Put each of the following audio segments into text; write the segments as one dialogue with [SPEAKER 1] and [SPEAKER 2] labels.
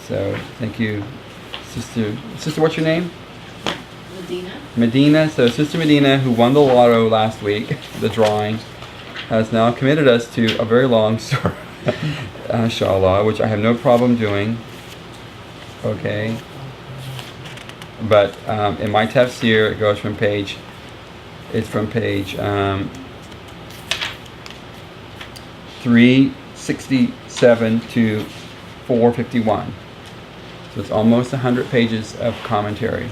[SPEAKER 1] So thank you, Sister. Sister, what's your name?
[SPEAKER 2] Medina.
[SPEAKER 1] Medina. So Sister Medina, who won the lotto last week, the drawing, has now committed us to a very long surah, inshallah, which I have no problem doing. Okay. But in my tafsir, it goes from page 367 to 451. So it's almost 100 pages of commentary.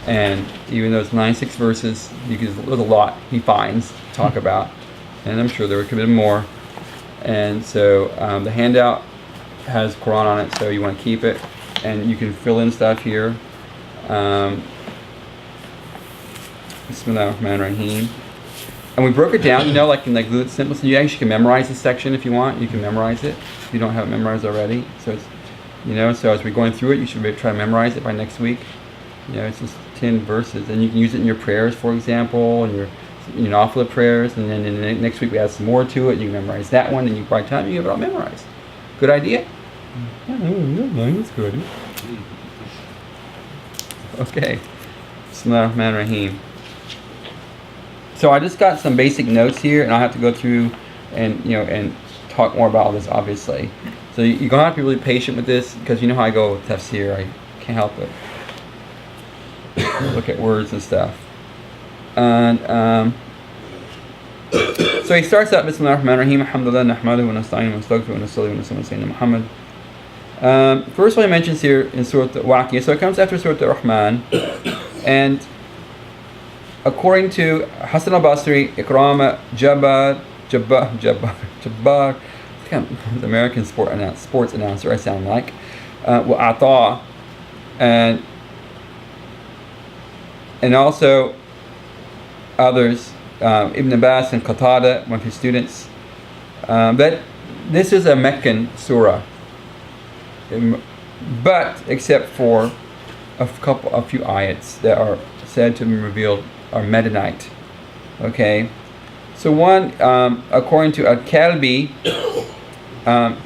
[SPEAKER 1] And even though it's 96 verses, there's a lot he finds to talk about. And I'm sure there could have been more. And so the handout has Quran on it, so you want to keep it. And you can fill in stuff here. Bismillah ar-Rahman ar-Rahim. And we broke it down, like in the simple. So you actually can memorize this section if you want. You can memorize it if you don't have it memorized already. So it's, so as we're going through it, you should try to memorize it by next week. It's just 10 verses, and you can use it in your prayers, for example, and your nafila prayers. And then next week we add some more to it. You can memorize that one, and by the time you have it all memorized. Good idea? That's good. Okay. Bismillah ar-Rahman ar-Rahim. So I just got some basic notes here, and I'll have to go through and talk more about all this, obviously. So you're gonna have to be really patient with this, because you know how I go with tafsir. I can't help it. Look at words and stuff. And so he starts out, Bismillah ar-Rahman ar-Rahim, Alhamdulillah, nahmaduhu wa nasta'inu wa nastaghfiruhu wa nusalli wa nusallimu ala Sayyidina Muhammad. First one he mentions here in Surah al Waqia, so it comes after Surah Ar-Rahman, and according to Hassan al-Basri, Ikrama, Jabbar, the American sports announcer I sound like, Ata, and also others, Ibn Abbas and Qatada, one of his students, that this is a Meccan surah. But except for a few ayats that are said to be revealed are Medinite. Okay, so one, according to Al-Kalbi,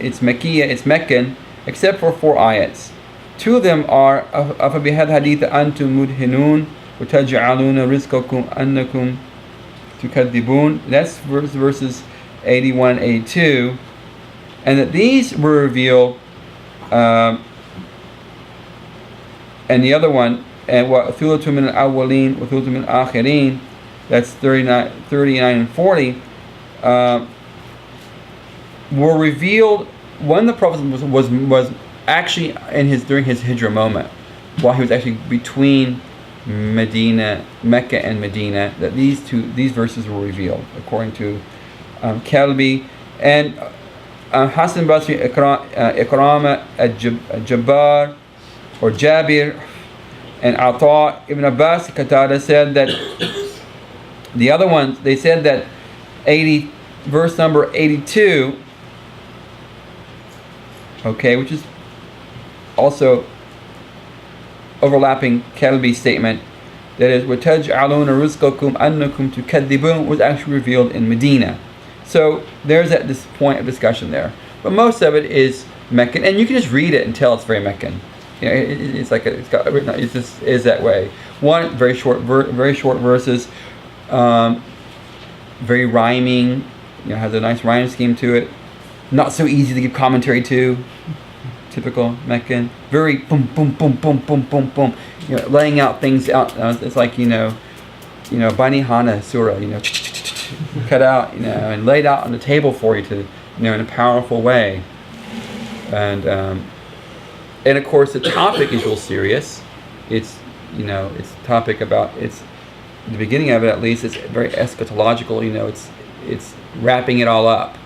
[SPEAKER 1] it's Makkiyah, it's Meccan, except for 4 ayats. 2 of them are أَفَبِهَذَا حَدِيثَ أَنْتُمْ مُدْهِنُونَ وَتَجْعَلُونَ رِزْقَكُمْ أَنَّكُمْ تُكَذِّبُونَ. That's verses 81 and 82, and that these were revealed. And the other one, and what thulatu min al-awwalin wa thulatu min al-akhirin, that's 39 and 40, were revealed when the Prophet was actually during his hijrah moment, while he was actually between Mecca and Medina, that these verses were revealed, according to Kalbi. And Hassan Basri, Ikrama, Jabbar or Jabir, and Ata, Ibn Abbas, Qatada said that the other ones, they said that verse number 82, okay, which is also overlapping Kalbi's statement, that is, وَتَجْعَلُونَ رِزْقَكُمْ أَنَّكُمْ تُكَذِّبُونَ, was actually revealed in Medina. So there's at this point of discussion there, but most of it is Meccan, and you can just read it and tell it's very Meccan. It's like it just is that way. One, very short verses, very rhyming. Has a nice rhyme scheme to it. Not so easy to give commentary to. Typical Meccan. Very boom, boom, boom, boom, boom, boom, boom. Laying out things out. It's like Bani Hana Surah. Cut out, and laid out on the table for you to, in a powerful way. And of course the topic is real serious. It's it's a topic about, it's the beginning of it, at least it's very eschatological. It's wrapping it all up.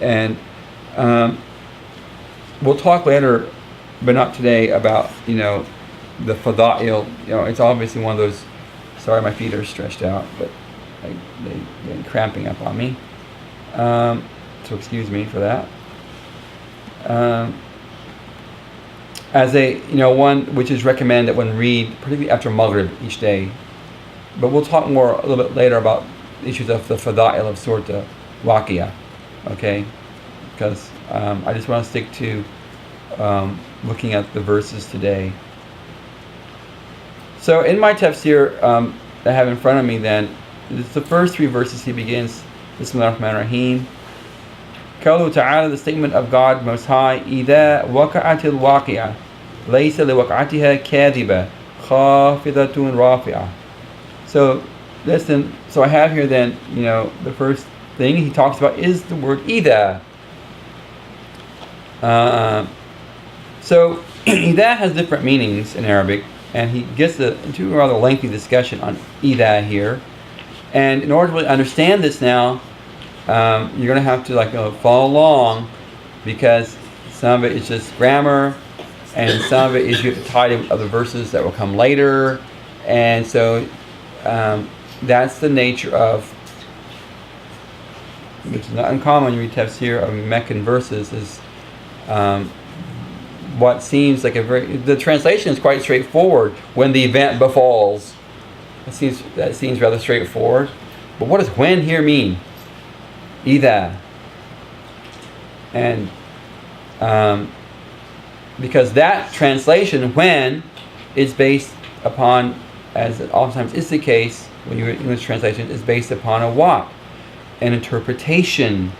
[SPEAKER 1] And we'll talk later, but not today, about the fada'il. It's obviously one of those. Sorry, my feet are stretched out, but they're cramping up on me, so excuse me for that. As a one which is recommended when read, particularly after Maghrib each day. But we'll talk more a little bit later about issues of the fada'il of Surah al Waqia, okay? Because I just want to stick to looking at the verses today. So in my tafsir that I have in front of me, then it's the first 3 verses. He begins, Bismillah ar-Rahman ar-Rahim. Qawluhu ta'ala, the statement of God Most High, إِذَا وَقَعَتِ الْوَاقِعَةُ لَيْسَ لِوَقْعَتِهَا كَاذِبَةٌ خَافِضَةٌ رَافِعَةٌ. So listen. So I have here then, the first thing he talks about is the word إِذَا. So إِذَا has different meanings in Arabic, and he gets into a rather lengthy discussion on إِذَا here. And in order to really understand this now, you're going to have to follow along, because some of it is just grammar, and some of it is you have to tie to other verses that will come later. And so that's the nature of, which is not uncommon when you read tafsir of Meccan verses, is what seems like the translation is quite straightforward. When the event befalls, that seems rather straightforward. But what does when here mean? إِذَا. And because that translation, when, is based upon, as it oftentimes is the case when you read English translation, is based upon a what? An interpretation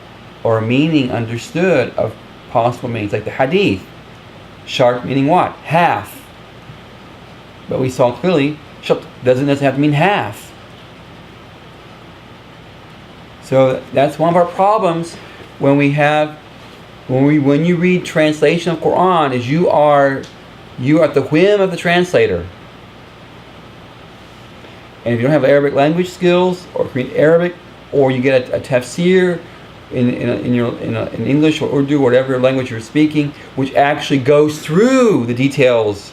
[SPEAKER 1] or a meaning understood of possible meanings, like the hadith. Shart meaning what? Half. But we saw clearly, shart doesn't necessarily have to mean half. So that's one of our problems when you read translation of Quran, is you are at the whim of the translator. And if you don't have Arabic language skills, or read Arabic, or you get a tafsir in English or Urdu, whatever language you're speaking, which actually goes through the details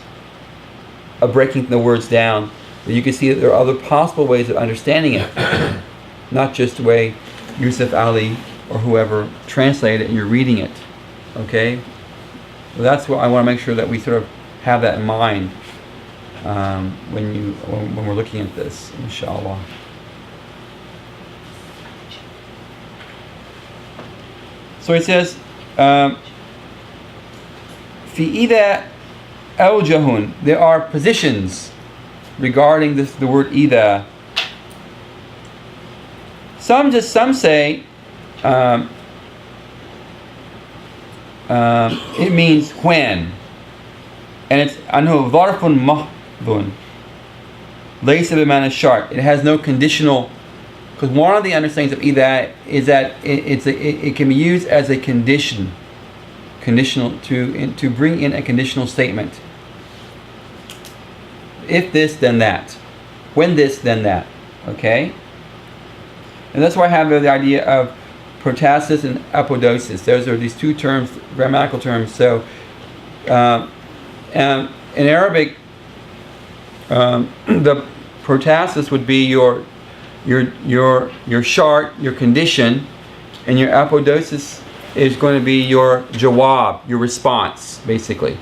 [SPEAKER 1] of breaking the words down, then you can see that there are other possible ways of understanding it, not just the way Yusuf Ali or whoever translated it and you're reading it. Okay? Well, that's what I want to make sure that we sort of have that in mind when we're looking at this, inshallah. So it says, fi إِذَا أَوْجَهٌ, there are positions regarding the word إِذَا. Some say it means when, and it's أنه ظرف محض ليس بمعنى شرط. It has no conditional, because one of the understandings of إذا is that it can be used as a conditional to bring in a conditional statement. If this, then that. When this, then that. Okay. And that's why I have the idea of protasis and apodosis. Those are these 2 terms, grammatical terms. So, in Arabic, the protasis would be your shart, your condition, and your apodosis is going to be your jawab, your response, basically.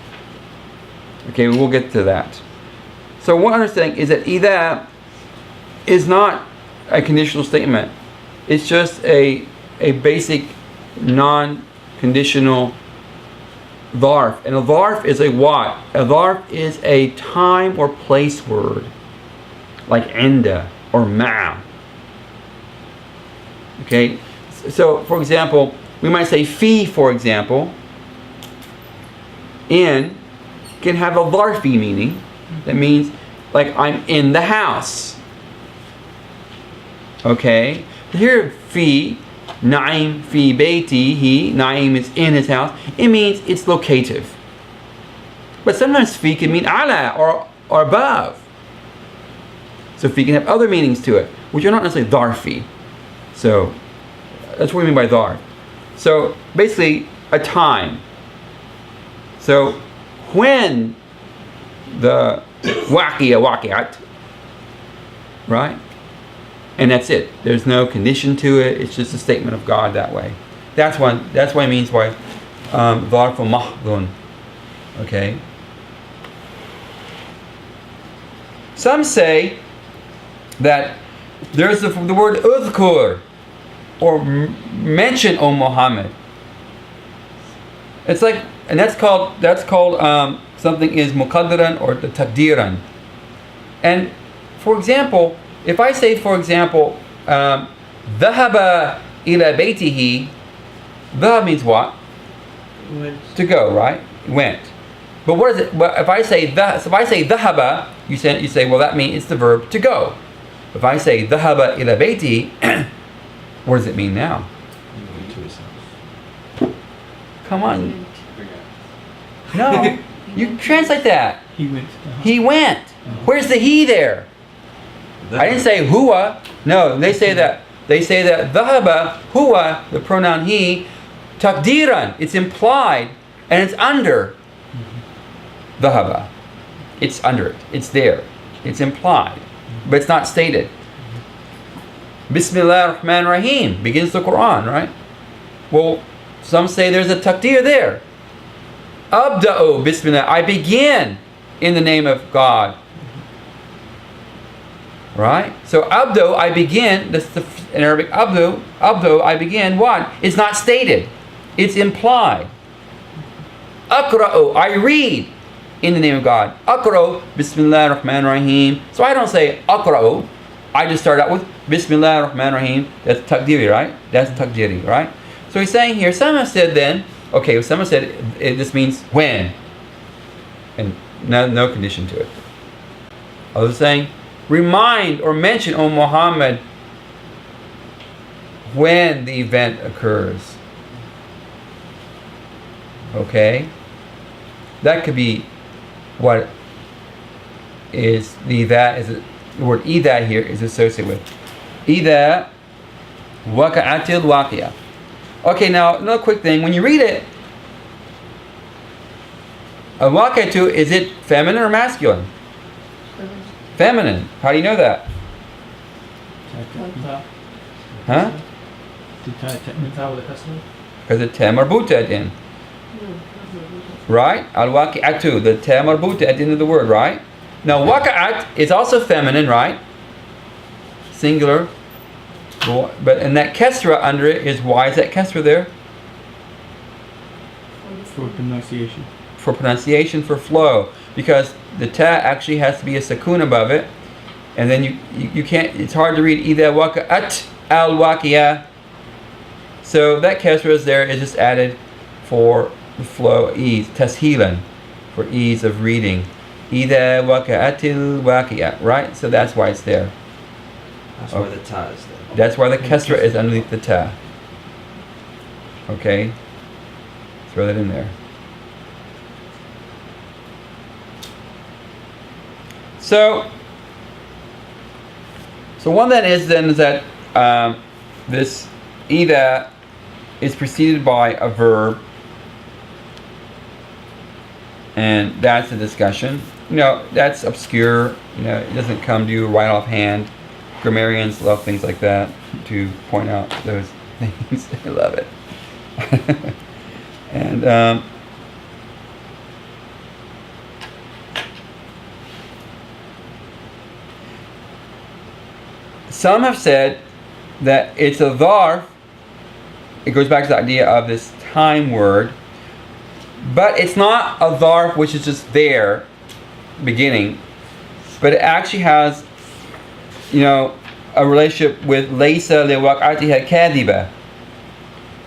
[SPEAKER 1] Okay, we'll get to that. So one understanding is that إِذَا is not a conditional statement. It's just a basic non-conditional dharf. And a dharf is a what? A dharf is a time or place word, like inda or ma. Okay? So, for example, we might say fi, for example, in can have a dharfi meaning. That means, like, I'm in the house. Okay? Here, fi, Naim fi baitihi, Naim is in his house. It means it's locative. But sometimes fi can mean ala or above. So fi can have other meanings to it, which are not necessarily dharfi. So that's what we mean by dharf. So basically, a time. So when the waqi'at, right? And that's it. There's no condition to it. It's just a statement of God that way. That's what it means by dharf mahdun. Okay. Some say that there's the word udhkur, or mention, O Muhammad. It's like, and that's called something is muqaddaran or the taqdiran. And for example, if I say, for example, dhahaba ila baytihi, dhahab means what?
[SPEAKER 2] Went.
[SPEAKER 1] To go, right? Went. But what is it? But if I say dhahaba, you say, well, that means it's the verb to go. If I say dhahaba ila bayti, what does it mean now?
[SPEAKER 3] He went to his house.
[SPEAKER 1] Come on. No, you translate that.
[SPEAKER 2] He went.
[SPEAKER 1] He went. Where's the he there? I didn't say huwa. No, they say that dhahaba, huwa, the pronoun he, takdiran, it's implied, and it's under dhahaba. It's under it. It's there. It's implied, but it's not stated. Bismillah ar-Rahman ar-Rahim begins the Quran, right? Well, some say there's a takdir there. Abda'u Bismillah, I begin in the name of God. Right? So abdu, I begin, that's in Arabic, abdu, I begin, what? It's not stated. It's implied. Akra'u, I read in the name of God. Akra'u, Bismillah ar-Rahman ar-Rahim. So I don't say akra'u. I just start out with Bismillah ar-Rahman ar-Rahim. That's takdiri, right? That's takdiri, right? So he's saying here, someone said then, okay, someone said this means when. And no condition to it. Others saying, remind or mention, O Muhammad, when the event occurs. Okay? That could be what is the word idha here is associated with. Idha waqa'atil waqia. Okay, now another quick thing. When you read it, a waqa'atu, is it feminine or masculine? Feminine. How do you know that? Huh? Because the ta marbuta at the end. Right? Al waqi'atu, the ta marbuta at the end of the word, right? Now waqa'at is also feminine, right? Singular. But and that kesra under it is, why is that kesra there?
[SPEAKER 2] For pronunciation.
[SPEAKER 1] For pronunciation, for flow. Because the ta actually has to be a sakun above it. And then you can't, it's hard to read idha waqa'at al waqia. So that kesra is there, is just added for the flow, ease, tasheelan, for ease of reading. Idha waqa'atil waqia, right? So that's why it's there.
[SPEAKER 3] That's why the ta is there.
[SPEAKER 1] That's why the kesra is underneath the ta. Okay? Throw that in there. So one that is that this either is preceded by a verb, and that's a discussion. You know, that's obscure. You know, it doesn't come to you right offhand. Grammarians love things like that, to point out those things. I love it. And some have said that it's a dharf. It goes back to the idea of this time word, but it's not a dharf which is just there, beginning, but it actually has, you know, a relationship with laysa liwaq'atiha kadhiba.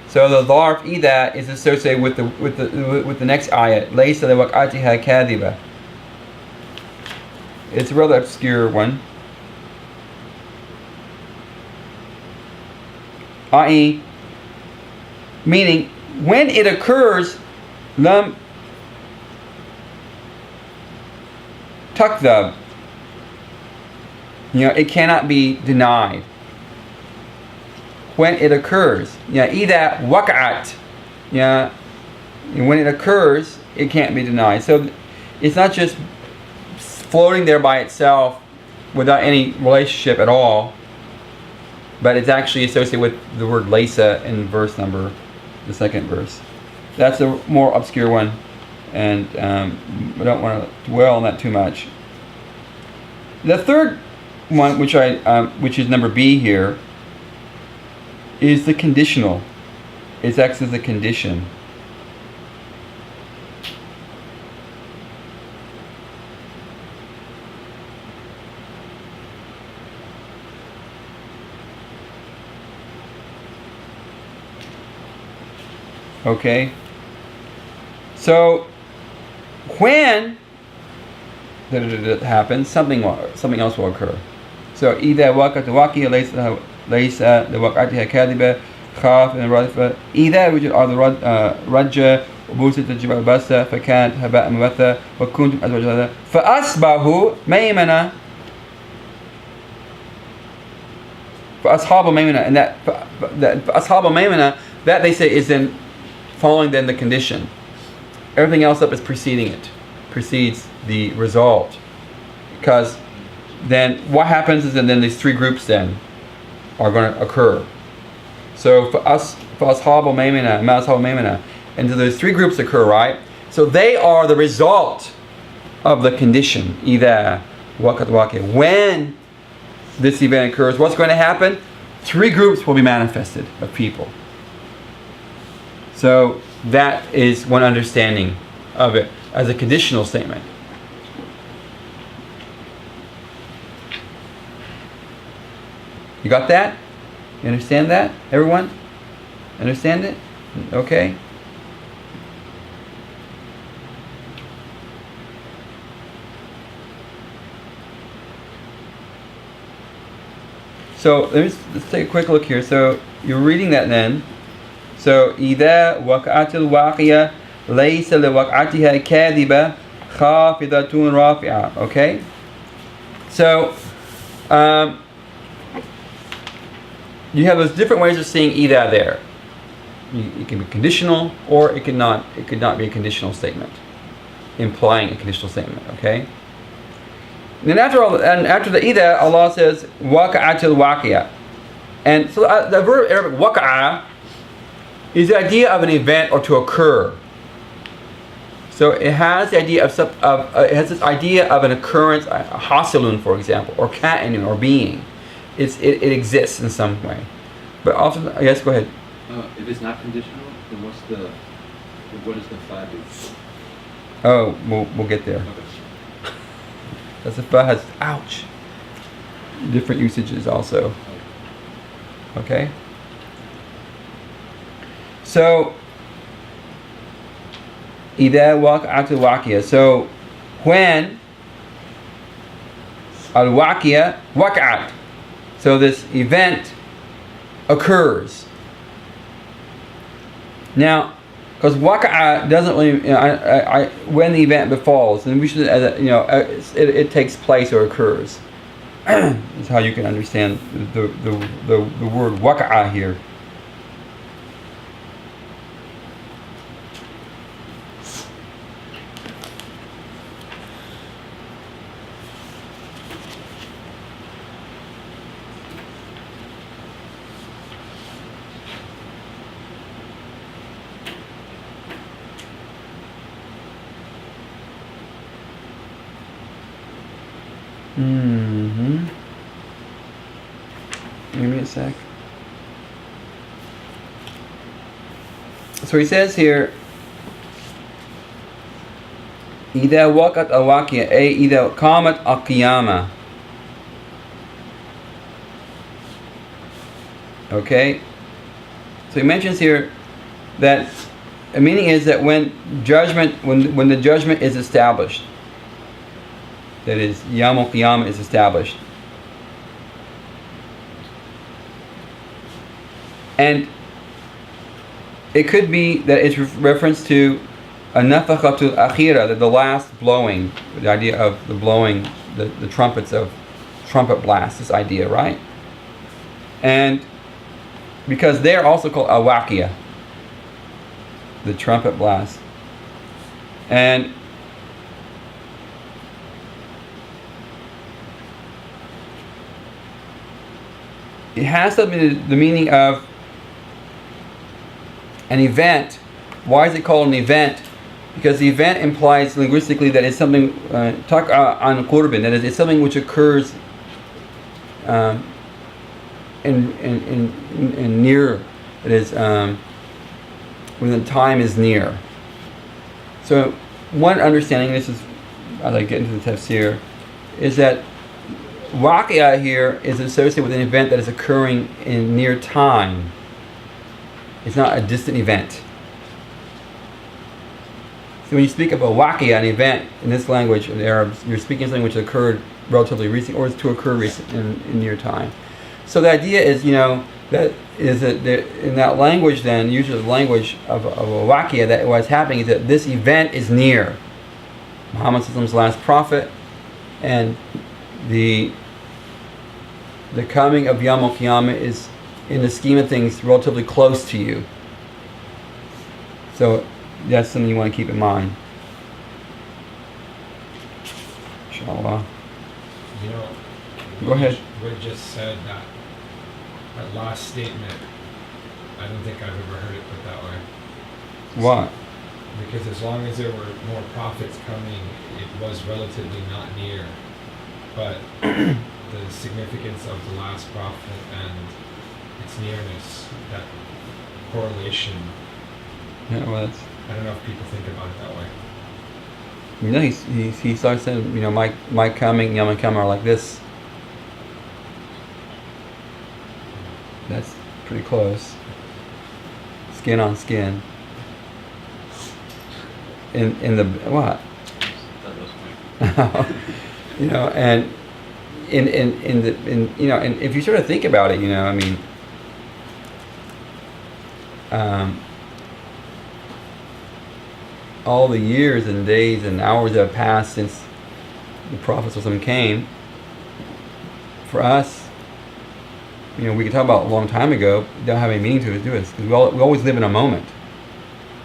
[SPEAKER 1] So the dharf idha is associated with the next ayat, laysa liwaq'atiha kadhiba. It's a rather obscure one. I.e., meaning when it occurs, lam takdhab. You know, it cannot be denied. When it occurs, idha waqa'at. When it occurs, it can't be denied. So it's not just floating there by itself without any relationship at all, but it's actually associated with the word laysa in verse number, the second verse. That's a more obscure one, and I don't want to dwell on that too much. The third one, which is number B here, is the conditional. It acts as a condition. Okay? So, when that happens, something else will occur. So, إذا وقعت الواقعة ليس لوقعتها كاذبة خاف من الرادفة. إذا وجد الأرض رجة وبوست الجبال بسة فكانت هباء منبثة وكنتم أزواج ثلاثة فأصبحوا ميمنة. فأصحاب ميمنة, and that أصحاب ميمنة, that they say is in following then the condition. Everything else up is preceding it, precedes the result. Because then what happens is that then these three groups then are going to occur. So for أصحاب ميمنة, ما أصحاب ميمنة, and so those three groups occur, right? So they are the result of the condition. إذا وقعت الواقعة. When this event occurs, what's going to happen? Three groups will be manifested of people. So that is one understanding of it as a conditional statement. You got that? You understand that? Everyone? Understand it? Okay. So let's take a quick look here. So you're reading that then. So إذا وقعت الواقعة ليس لوقعتها كاذبة خافضة رافعة. Okay. So you have those different ways of seeing إذا there. It can be conditional, or it could not be a conditional statement, implying a conditional statement. Okay. And then after the إذا, Allah says وقعت الواقعة, and so the verb Arabic وقع is the idea of an event or to occur. So it has the idea of it has this idea of an occurrence, hasilun, for example, or ka'inun, or being. It exists in some way. But often, yes, go ahead.
[SPEAKER 4] If it's not conditional, then what does the fa do?
[SPEAKER 1] Oh, we'll get there.
[SPEAKER 4] Okay.
[SPEAKER 1] Because the fa has, ouch, different usages also. Okay? So, إذا وقعت الواقعة. So, when al-waqia waqa'at. So this event occurs. Now, because waqa'a doesn't really, when the event befalls, and we should, it takes place or occurs. Is how you can understand the word waqa'a here. Give me a sec. So he says here, إذا وقعت الواقعة أي إذا قامت القيامة. Okay? So he mentions here that the meaning is that when the judgment is established, that is, Yawm al-Qiyamah is established. And it could be that it's reference to a nafakhatul akhira, that the last blowing, the idea of the blowing, the trumpets of trumpet blast, this idea, right? And because they're also called al-Waqia, the trumpet blast. And it has the meaning of an event. Why is it called an event? Because the event implies linguistically that it's something tak an qurbin, that is, it's something which occurs in near, that is when the time is near. So one understanding, this is as I get into the tafsir, is that Waqia here is associated with an event that is occurring in near time. It's not a distant event. So when you speak of a waqia, an event in this language, in Arabs, you're speaking of something which occurred relatively recent or is to occur recent in near time. So the idea is, that is that in that language, then usually the language of a waqia, that what's happening is that this event is near. Muhammad's last prophet, and the coming of Yawm al-Qiyamah is, in the scheme of things, relatively close to you. So that's something you want to keep in mind. Inshallah. Go ahead.
[SPEAKER 5] What just said that last statement, I don't think I've ever heard it put that way.
[SPEAKER 1] What?
[SPEAKER 5] Because as long as there were more prophets coming, it was relatively not near. But the significance of the last prophet and its nearness, that correlation,
[SPEAKER 1] Yeah, well, that's,
[SPEAKER 5] I don't know if people think about it that way.
[SPEAKER 1] he starts saying, my coming, Yawm al-Qiyamah are like this. That's pretty close. Skin on skin. In the what?
[SPEAKER 4] That was my
[SPEAKER 1] And and if you sort of think about it, all the years and days and hours that have passed since the Prophet came, for us, we can talk about a long time ago, don't have any meaning to it, because we always live in a moment.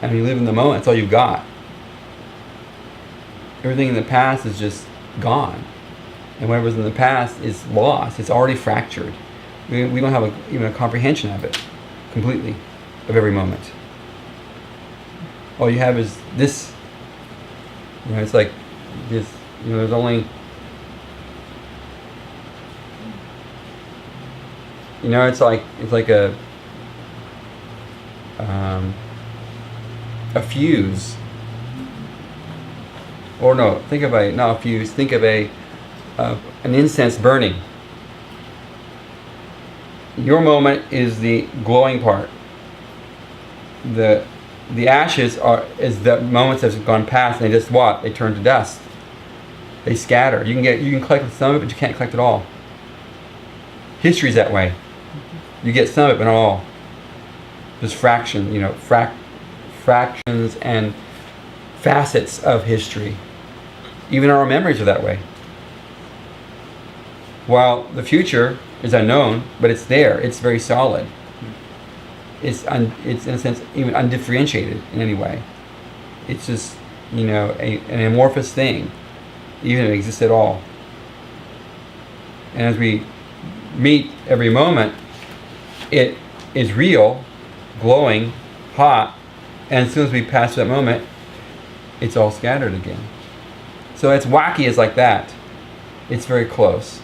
[SPEAKER 1] And when you live in the moment, that's all you've got. Everything in the past is just gone. And whatever's in the past is lost. It's already fractured. We don't have even a comprehension of it completely, of every moment. All you have is this. It's like this. There's only. It's like a fuse. Or no, think of not a fuse. Think of an incense burning. Your moment is the glowing part. The ashes is the moments that have gone past, and they turn to dust. They scatter. You can collect some of it, but you can't collect it all. History's that way. You get some of it, but not all. There's fractions and facets of history. Even our memories are that way. While the future is unknown, but it's there. It's very solid. It's in a sense even undifferentiated in any way. It's just an amorphous thing, even if it exists at all. And as we meet every moment, it is real, glowing, hot, and as soon as we pass that moment, it's all scattered again. So it's wacky is like that. It's very close.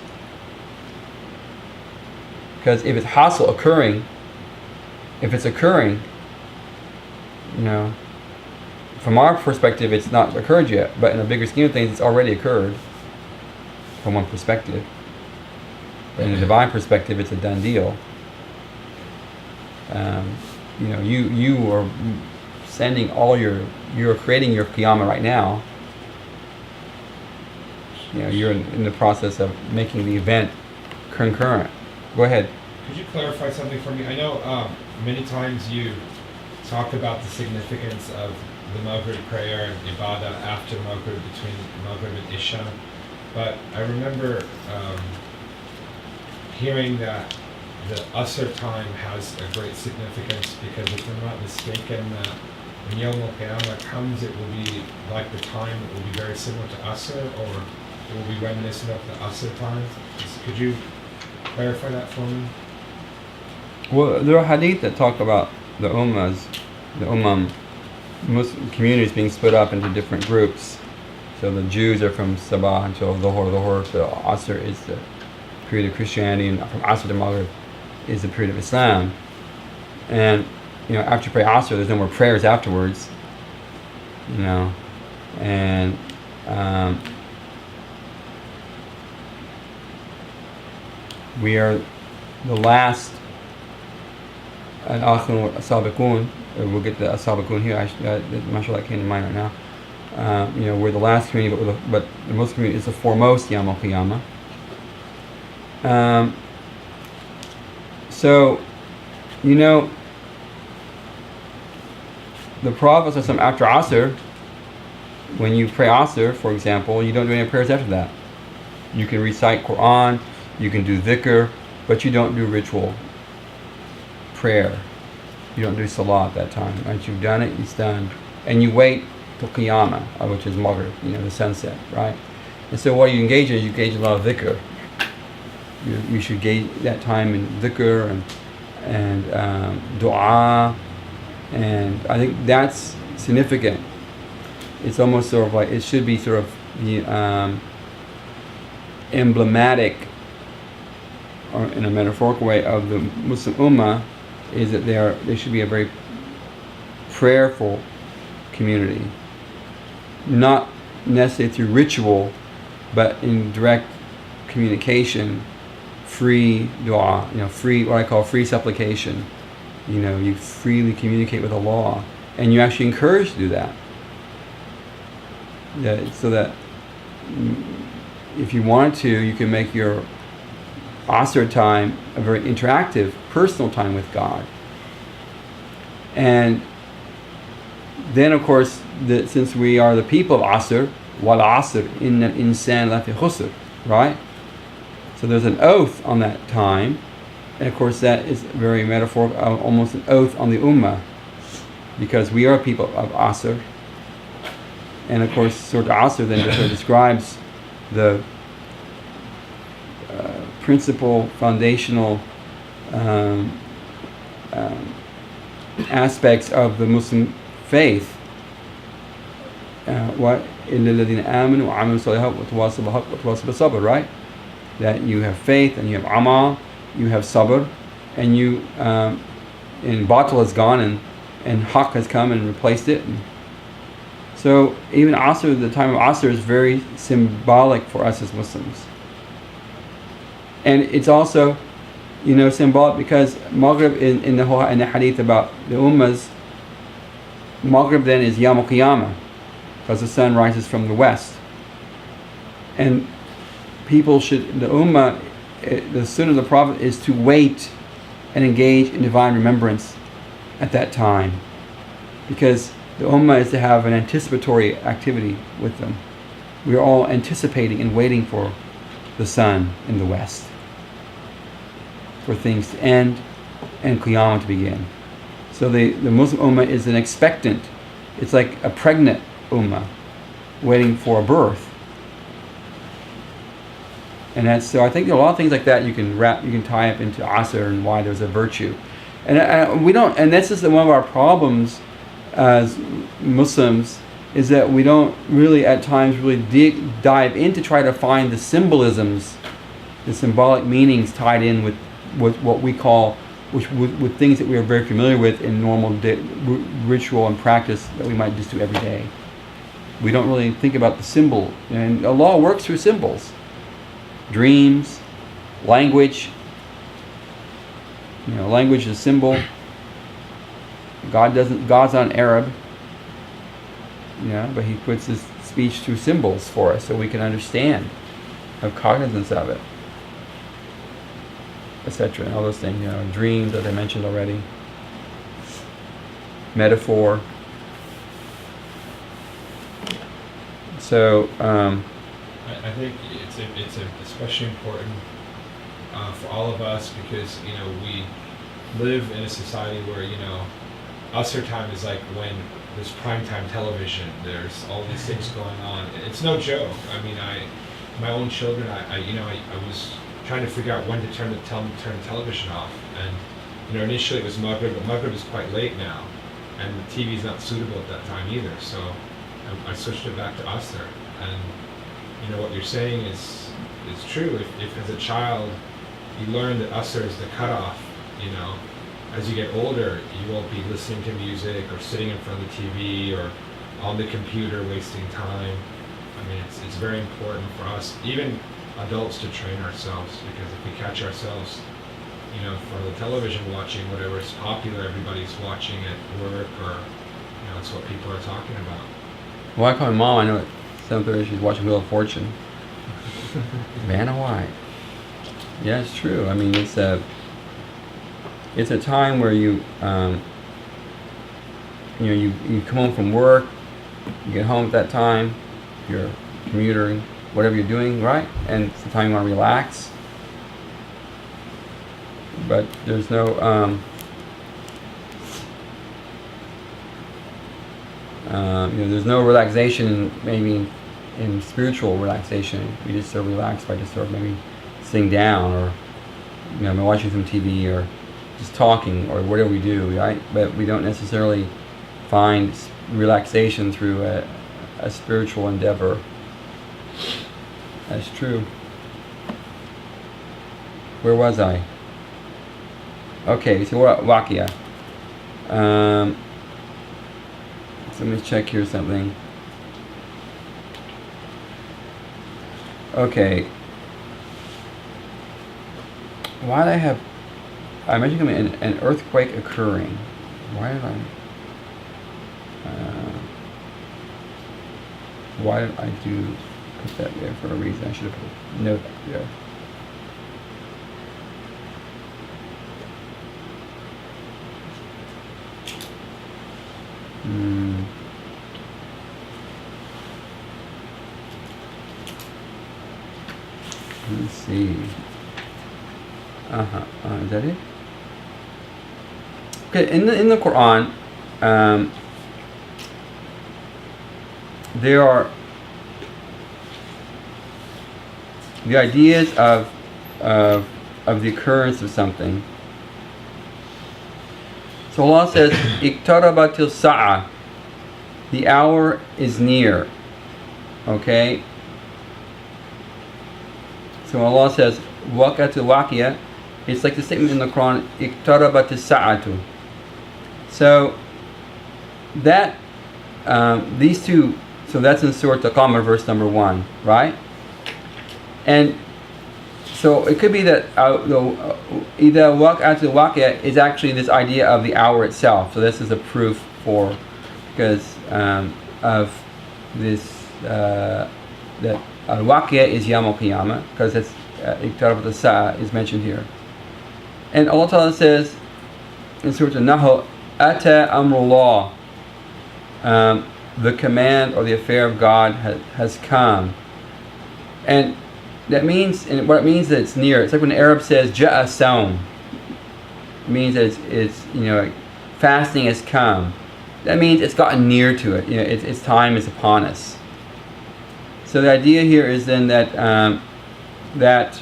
[SPEAKER 1] Because if it's hasil occurring, from our perspective, it's not occurred yet. But in a bigger scheme of things, it's already occurred. From one perspective, but in a divine perspective, it's a done deal. You are sending you're creating your qiyamah right now. You're in the process of making the event concurrent. Go ahead.
[SPEAKER 5] Could you clarify something for me? I know many times you talked about the significance of the Maghrib prayer and Ibadah after Maghrib, between Maghrib and Isha, but I remember hearing that the Asr time has a great significance, because if I'm not mistaken, when Yawm al-Qiyamah comes, it will be like the time, it will be very similar to Asr, or it will be reminiscent of the Asr time. Could you clarify that for me?
[SPEAKER 1] Well, there are hadith that talk about the Ummah, Muslim communities being split up into different groups. So the Jews are from Sabah until Dhuhr, so Asr is the period of Christianity, and from Asr to Maghrib is the period of Islam. And after you pray Asr, there's no more prayers afterwards. And we are the last al-Akhirun As-Sabiqun. We'll get the As-Sabiqun here. Mashallah, came to mind right now. we're the last community, but the Muslim community is the foremost Yawm al-Qiyamah. So, the Prophet after Asr, when you pray Asr, for example, you don't do any prayers after that. You can recite Quran, you can do dhikr, but you don't do ritual prayer. You don't do salah at that time. Once you've done it, it's done. And you wait till Qiyamah, which is Maghrib, the sunset, right? And so what you engage in, you engage in a lot of dhikr. You should engage that time in dhikr and dua, and I think that's significant. It's almost sort of like, it should be sort of the emblematic, or in a metaphorical way, of the Muslim Ummah, is that they should be a very prayerful community. Not necessarily through ritual, but in direct communication, free dua, free, what I call free supplication. You freely communicate with Allah, and you actually encourage to do that. So that if you want to, you can make your Asr time a very interactive, personal time with God. And then, of course, since we are the people of Asr, wal Asr, inna al-insan lafi khusr, right? So there's an oath on that time, and of course that is very metaphorical, almost an oath on the Ummah, because we are people of Asr. And of course, Surah al Asr then describes the principal, foundational aspects of the Muslim faith. Right? That you have faith, and you have amal, you have sabr, and you and batil has gone, and haqq has come and replaced it. So even Asr, the time of Asr, is very symbolic for us as Muslims. And it's also, symbolic because Maghrib in the hadith about the Ummahs, Maghrib then is Yawm al-Qiyamah, because the sun rises from the west. And people the Ummah, the sunnah of the Prophet is to wait and engage in divine remembrance at that time, because the Ummah is to have an anticipatory activity with them. We are all anticipating and waiting for the sun in the west, for things to end and Qiyamah to begin. So the Muslim Ummah is an expectant, it's like a pregnant Ummah waiting for a birth. And so I think there are a lot of things like that you can tie up into Asr and why there's a virtue. And we don't, and this is one of our problems as Muslims, is that we don't really at times really dive in to try to find the symbolisms, the symbolic meanings tied in with what we call, with things that we are very familiar with in normal ritual and practice that we might just do every day. We don't really think about the symbol, and Allah works through symbols, dreams, language. Language is a symbol. God's not Arab, but He puts His speech through symbols for us so we can understand, have cognizance of it, etc. And all those things, dreams, as I mentioned already, metaphor. So
[SPEAKER 5] I think it's especially important for all of us because we live in a society where Asr time is like when there's primetime television. There's all these things going on. It's no joke. I mean, my own children. I was trying to figure out when to turn the television off, and initially it was Maghrib, but Maghrib is quite late now, and the TV is not suitable at that time either. So I switched it back to Asr, and what you're saying is true. If as a child you learn that Asr is the cutoff, as you get older, you won't be listening to music or sitting in front of the TV or on the computer wasting time. I mean, it's very important for us, even adults, to train ourselves, because if we catch ourselves, for the television watching whatever is popular, everybody's watching at work, or it's what people are talking about.
[SPEAKER 1] Well, I call my mom. I know at 7:30 she's watching Wheel of Fortune. Vanna White. Yeah, it's true. I mean, it's a time where you you come home from work, you get home at that time, you're commuting, whatever you're doing, right? And it's the time you want to relax. But there's no there's no relaxation maybe in spiritual relaxation. We just sort of relax by just sort of maybe sitting down or watching some TV or just talking or whatever we do, right? But we don't necessarily find relaxation through a spiritual endeavor. That's true. Where was I? Okay, so we're at Waqia. So let me check here something. Okay. Why did I have... I mentioned an earthquake occurring. Why did I put that there for a reason? I should have put a note there. Let's see. Is that it? Okay, in the Quran, there are the ideas of the occurrence of something. So Allah says, "Iqtarabatil sa'a," the hour is near. Okay. So Allah says, "Waqatil Waqia," it's like the statement in the Quran, "Iqtarabatis sa'atu." So that these two, so that's in Surah al Qamar, verse number 1, right? And so it could be that either Waqatil Waqia is actually this idea of the hour itself. So this is a proof for, because of this that al-Waqia is Yawm al-Qiyamah, because it's Iqtarabat al-Sa'a is mentioned here. And Allah Ta'ala says in Surah An-Nahl, "Ata amrullah," the command or the affair of God has come. And that means, and what it means that it's near. It's like when the Arab says "Ja'a sawm," it means that it's like fasting has come. That means it's gotten near to it. Its time is upon us. So the idea here is then that that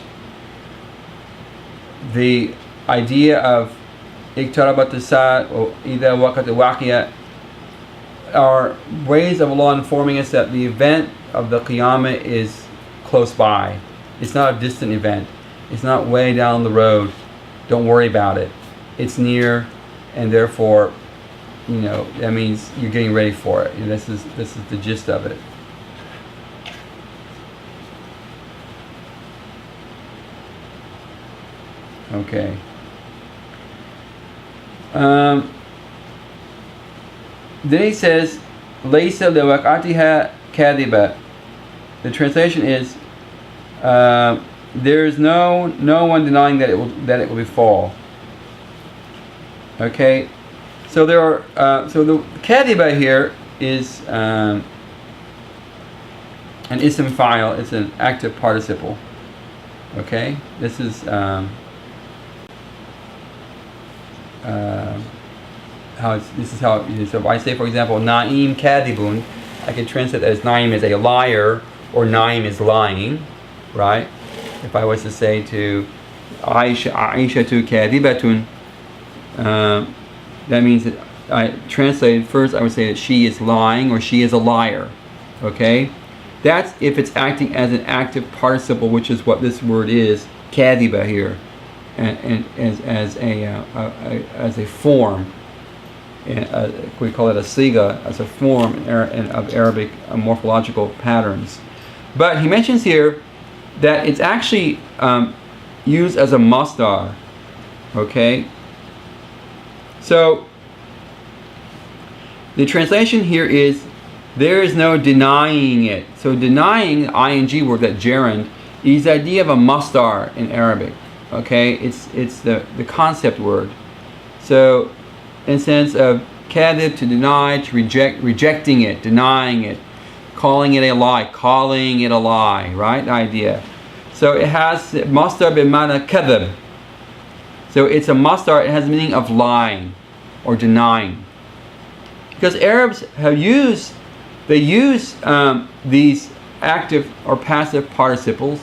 [SPEAKER 1] the idea of Iqtarabat as-sa'a or idha waqat al-waqiya are ways of Allah informing us that the event of the Qiyamah is close by. It's not a distant event. It's not way down the road. Don't worry about it. It's near, and therefore, that means you're getting ready for it. This is the gist of it. Okay. Then he says, "Laysa liwaqatiha kadhiba." The translation is, there is no one denying that it will befall. Okay. So there are so the kadhiba here is an ism file. It's an active participle. Okay. This is this is how it is. So if I say, for example, Naim kadhibun, I can translate that as Naim is a liar or Naim is lying, right? If I was to say to Aisha tu kadhibatun, that means that I translated first, I would say that she is lying or she is a liar. Okay? That's if it's acting as an active participle, which is what this word is, kadhiba here, and as a form. We call it a siga, as a form of Arabic morphological patterns. But he mentions here that it's actually used as a masdar. Okay? So the translation here is There is no denying it. So denying, ing word, that gerund, is the idea of a masdar in Arabic. Okay, it's the concept word. So, in the sense of kadhib, to deny, to reject, rejecting it, denying it, calling it a lie, right? The idea. So it has masdar b'mana kadhib. So it's a masdar. It has the meaning of lying or denying. Because Arabs use these active or passive participles.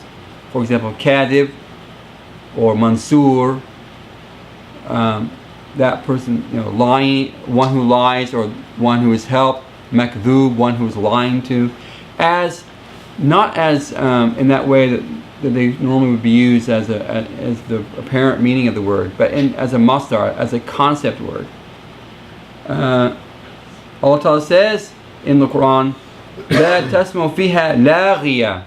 [SPEAKER 1] For example, kadhib or mansur. That person, lying, one who lies, or one who is helped. Makdhub, one who is lying to, not as in that way that they normally would be used as the apparent meaning of the word, but as a masdar, as a concept word. Allah Ta'ala says in the Quran, لا تسمع فيها لاغية.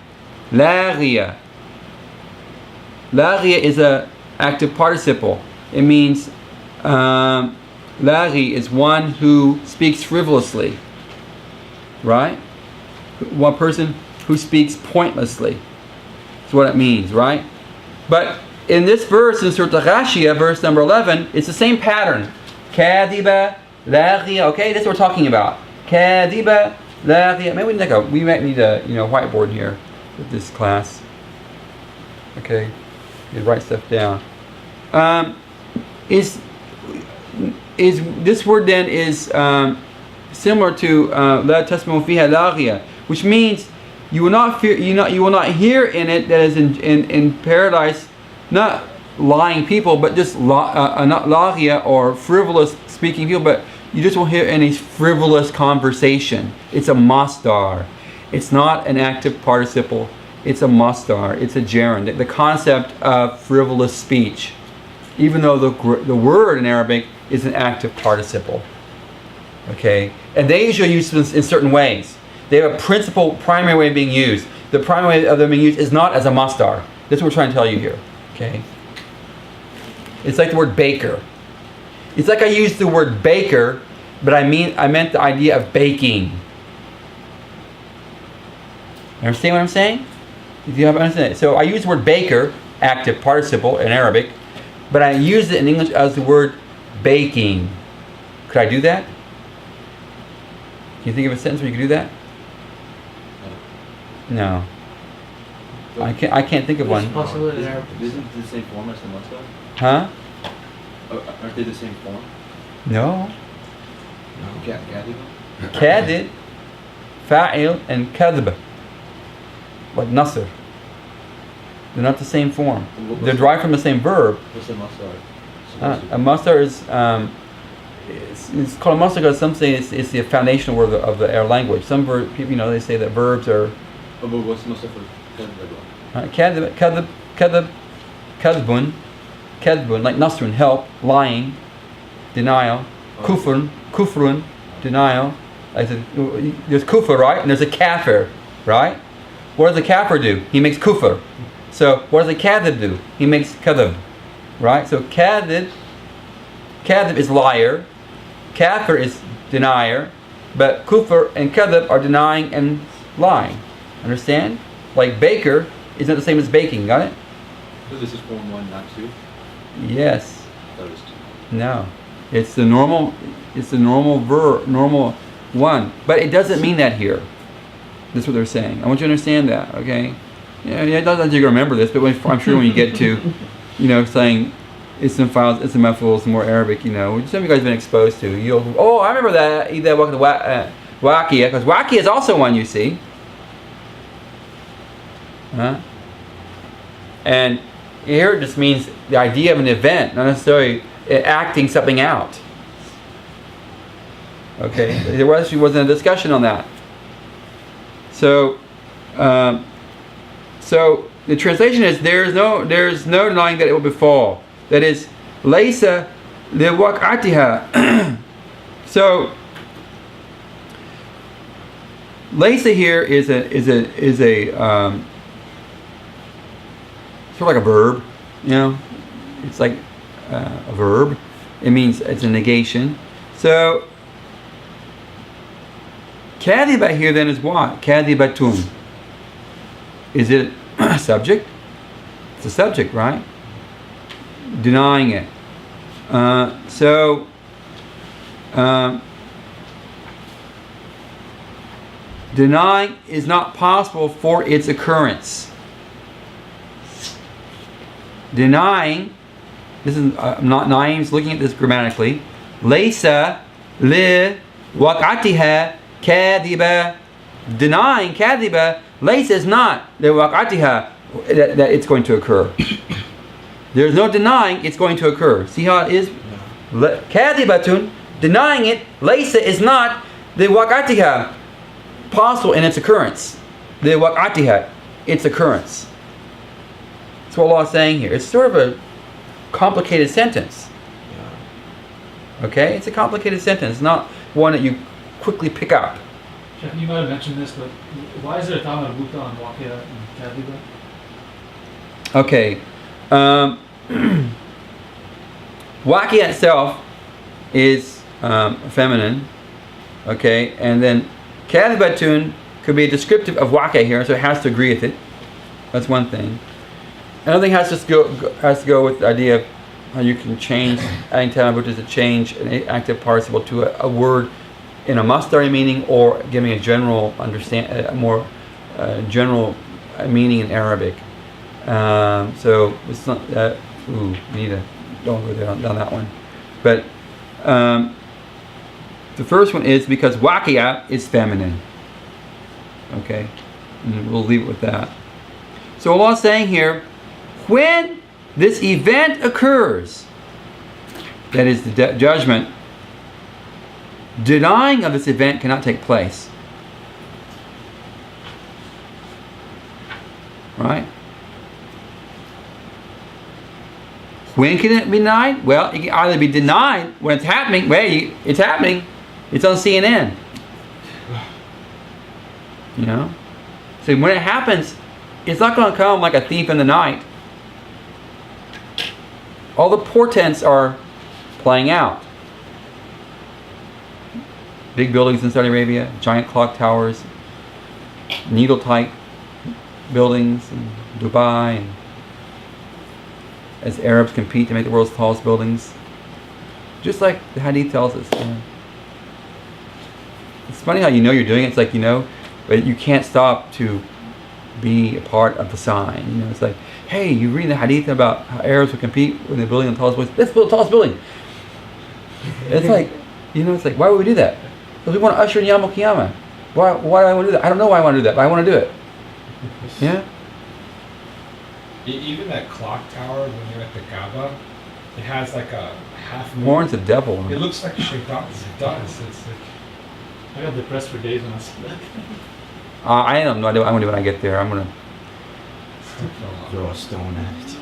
[SPEAKER 1] لاغية is a active participle. It means laghi is one who speaks frivolously, right? One person who speaks pointlessly. That's what it means, right? But in this verse, in Surah al Waqia, verse number 11, it's the same pattern. Kadiba, laghiya. Okay, that's what we're talking about. Kadiba, laghiya. Maybe we might need a whiteboard here with this class. Okay, you write stuff down. Is this word then is similar to la tasmu fiha laghiya, which means you will not hear in it, that is in paradise, not lying people, but just not laghiya or frivolous speaking people, but you just won't hear any frivolous conversation. It's a masdar. It's not an active participle. It's a masdar. It's a gerund. The concept of frivolous speech, even though the word in Arabic is an active participle. Okay, and they usually use it in certain ways. They have a primary way of being used. The primary way of them being used is not as a masdar. That's what we're trying to tell you here. Okay, it's like the word baker. It's like I used the word baker, but I meant the idea of baking. Understand what I'm saying? If you have understand it. So I use the word baker, active participle in Arabic, but I used it in English as the word baking. Could I do that? Can you think of a sentence where you could do that? No. I can't think of one.
[SPEAKER 2] It's possible in Arabic.
[SPEAKER 4] Isn't it the same form as the masdar?
[SPEAKER 1] Huh?
[SPEAKER 4] Aren't they the same form?
[SPEAKER 1] No.
[SPEAKER 4] Kadhib?
[SPEAKER 1] Kadhib, fa'il, and kadhb. Like nasr. They're not the same form. They're derived from the same verb.
[SPEAKER 4] What's the masdar?
[SPEAKER 1] A masdar is it's called a masdar because some say it's the foundational word of the Arab language. Some people, they say that verbs are
[SPEAKER 4] Oh, but what's the masdar for kadhib?
[SPEAKER 1] kadhbun, like nasrun, help, lying, denial, kufrun, denial. Like there's kufr, right? And there's a kafir, right? What does the kafir do? He makes kufr. So what does the kadhib do? He makes kadhib, right? So kadhib is liar, kafir is denier, but kufr and kadhib are denying and lying. Understand? Like baker is not the same as baking. Got it?
[SPEAKER 4] So this is form 1, not 2?
[SPEAKER 1] Yes.
[SPEAKER 4] That was 2.
[SPEAKER 1] No. It's the normal one. But it doesn't mean that here. That's what they're saying. I want you to understand that, okay? Yeah, not that you're going to remember this, but I'm sure when you get to, saying ism files, ism maf'ul, some more Arabic, some of you guys have been exposed to. I remember that. Waqia, because Waqia is also one, you see. Huh? And here it just means the idea of an event, not necessarily acting something out. Okay, there wasn't a discussion on that. So the translation is there's no denying that it will befall. That is, laysa liwaq'atiha. So laysa here is a sort of like a verb, It's like a verb. It means it's a negation. So Kadhiba here then is what? Kadhibatun. Is it a subject? It's a subject, right? Denying it. Denying is not possible for its occurrence. Denying, this is not Naeem's looking at this grammatically. Laysa li waq'atiha kadhiba. Denying kadhiba, laysa is not li waq'atiha that it's going to occur. There's no denying it's going to occur. See how it is? Kadhibatun, denying it, laysa is not li waq'atiha possible in its occurrence. Li waq'atiha, its occurrence. That's what Allah is saying here. It's sort of a complicated sentence. Okay? It's a complicated sentence. It's not one that you quickly pick up.
[SPEAKER 6] Sheikh, you might have mentioned this, but why is there a ta'am marbuta on Waqia and Kadhiba?
[SPEAKER 1] Okay. Waqia itself is feminine. Okay? And then Kadhibatun could be a descriptive of Waqia here, so it has to agree with it. That's one thing. Another thing has to go with the idea of how you can change, adding ta'am marbuta to change an active participle to a word in a masdari meaning, or giving a general more general meaning in Arabic. So it's not that. Ooh, we need to don't go down that one. But the first one is because waqia is feminine. Okay, and we'll leave it with that. So Allah is saying here, when this event occurs, that is the judgment, denying of this event cannot take place. Right? When can it be denied? Well, it can either be denied when it's happening. Wait, it's happening. It's on CNN. You know? So when it happens, it's not going to come like a thief in the night. All the portents are playing out. Big buildings in Saudi Arabia, giant clock towers, needle-tight buildings in Dubai, and as Arabs compete to make the world's tallest buildings. Just like the Hadith tells us. It's funny how you know you're doing it. It's like, but you can't stop to be a part of the sign. It's like, hey, you read the Hadith about how Arabs would compete when they're building the tallest building. Let's build the tallest building. It's like, it's like, why would we do that? Because we want to usher in Yawm al-Qiyamah. Why do I want to do that? I don't know why I want to do that, but I want to do it. Yeah?
[SPEAKER 5] Even that clock tower, when you're at the Kaaba, it has like a half moon.
[SPEAKER 1] Horns of devil.
[SPEAKER 5] It looks like shaitans. It does. It's like...
[SPEAKER 6] I got depressed for days when I saw that.
[SPEAKER 1] I don't know. I'm going to do when I get there. I'm going to
[SPEAKER 3] Throw a stone at it.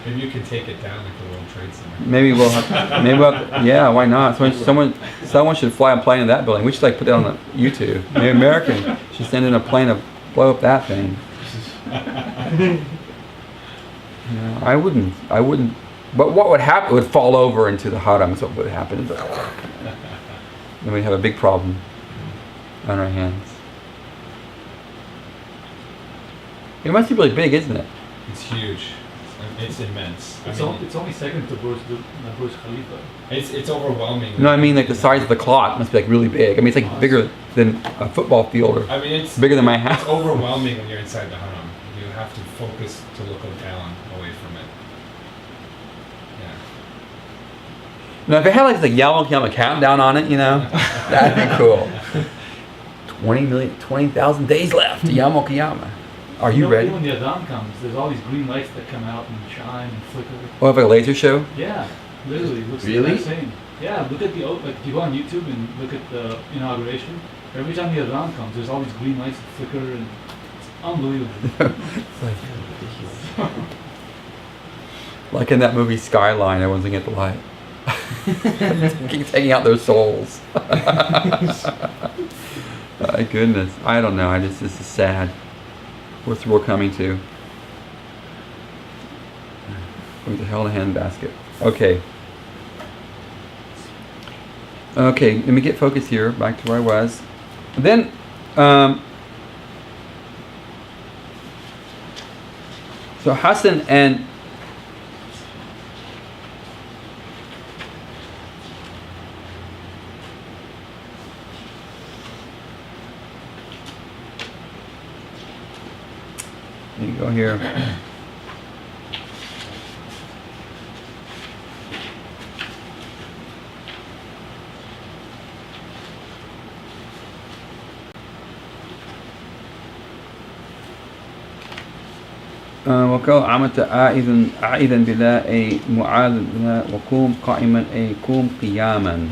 [SPEAKER 5] Maybe you can take it down like the World Trade Center.
[SPEAKER 1] maybe we'll have, yeah, why not? Someone should fly a plane in that building. We should put that on the YouTube. Maybe American should send in a plane to blow up that thing. I wouldn't. But what would happen? It would fall over into the haram. So what would happen? Then we'd have a big problem on our hands. It must be really big, isn't it?
[SPEAKER 5] It's huge. It's immense.
[SPEAKER 6] It's only second to Burj Khalifa.
[SPEAKER 5] It's overwhelming.
[SPEAKER 1] No, I mean the size of the clock must be really big. I mean it's bigger than a football field, or
[SPEAKER 5] it's
[SPEAKER 1] bigger than my house.
[SPEAKER 5] It's overwhelming when you're inside the haram. You have to focus to look down away from it. Yeah.
[SPEAKER 1] Now if it had the Yawm al-Qiyamah countdown on it, that'd be cool. 20,000 days left to Yawm al-Qiyamah. Are you ready?
[SPEAKER 6] When the Adhan comes, there's all these green lights that come out and shine and flicker.
[SPEAKER 1] Oh, have a laser show?
[SPEAKER 6] Yeah, literally. It looks
[SPEAKER 3] Really?
[SPEAKER 6] insane. Yeah, look at if you go on YouTube and look at the inauguration, every time the Adhan comes, there's all these green lights that flicker, and it's unbelievable.
[SPEAKER 1] Like in that movie Skyline, everyone's looking at the light. Keep taking out their souls. My goodness. I don't know. This is sad. What's the world coming to? Going to hell in a handbasket. Okay. Okay, let me get focused here. Back to where I was. Then, so Hassan and there you go here. وقال عمت عائذا بلا أي معاذ بلا وقوم قائما أي قوم قياما.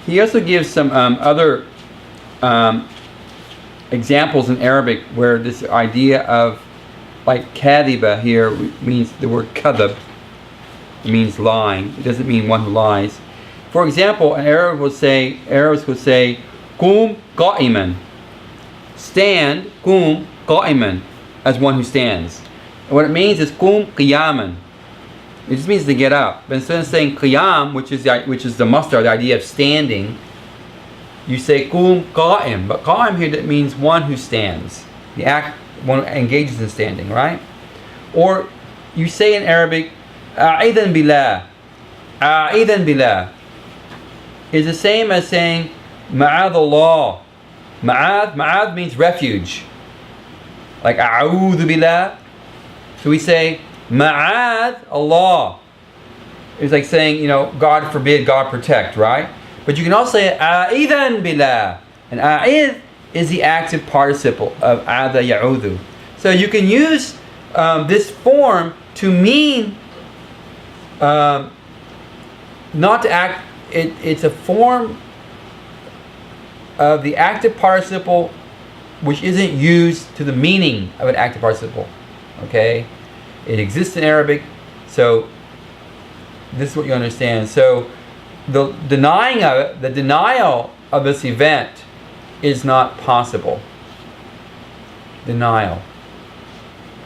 [SPEAKER 1] He also gives some other examples in Arabic where this idea of like kadhiba here means the word kadhab means lying. It doesn't mean one who lies. For example, Arabs would say qum qa'iman. Stand, qum qa'iman, as one who stands. And what it means is qum qiyaman. It just means to get up. But instead of saying qiyam, which is the masdar, the idea of standing, you say qum qa'im. But qa'im here that means one who stands. The act one engages in standing, right? Or you say in Arabic a'idhan billah. A'idhan billah is the same as saying ma'ad Allah. Ma'ad means refuge. Like a'udhu billah. So we say ma'ad Allah. It's like saying, God forbid, God protect, right? But you can also say a'idhan billah. And a'idh is the active participle of adha ya'udhu. So you can use this form to mean not to act. It's a form of the active participle which isn't used to the meaning of an active participle. Okay? It exists in Arabic, so this is what you understand. So the denial of this event is not possible. Denial.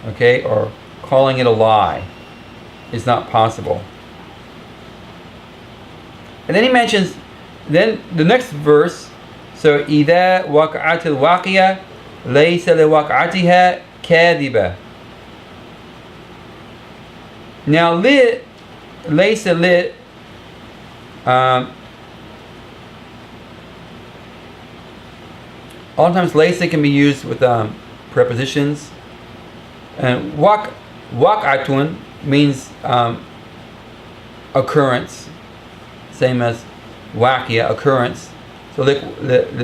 [SPEAKER 1] Okay? Or calling it a lie is not possible. And then he mentions, then the next verse, so إِذَا وَقَعَتِ الْوَاقِيَةِ لَيْسَ لِوَقْعَتِهَا كَاذِبَةٌ. Now lit, laysa lit, oftentimes laysa can be used with prepositions. And waq'atun means occurrence, same as waqia, occurrence. So the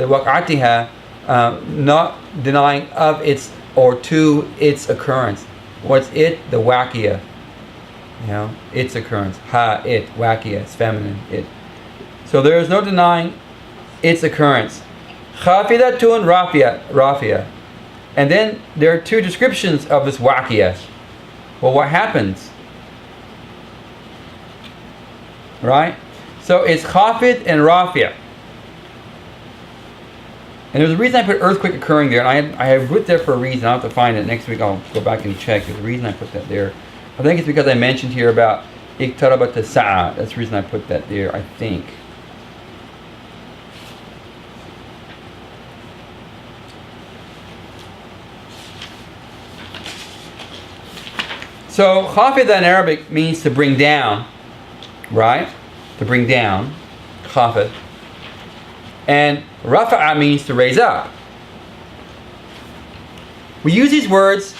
[SPEAKER 1] waq'atiha, not denying of its or to its occurrence. What's it? The waqia. Its occurrence. Ha, it, waqia, it's feminine, it. So there is no denying its occurrence. Khafidatun rafia. And then there are two descriptions of this waqia. Well, what happens? Right? So it's khafid and rafia. And there's a reason I put earthquake occurring there, and I have put there for a reason. I'll have to find it. Next week I'll go back and check. There's a reason I put that there. I think it's because I mentioned here about iqtarabat as-sa'a. That's the reason I put that there, I think. So khafida in Arabic means to bring down, right? To bring down, khafid. And rafa'a means to raise up. We use these words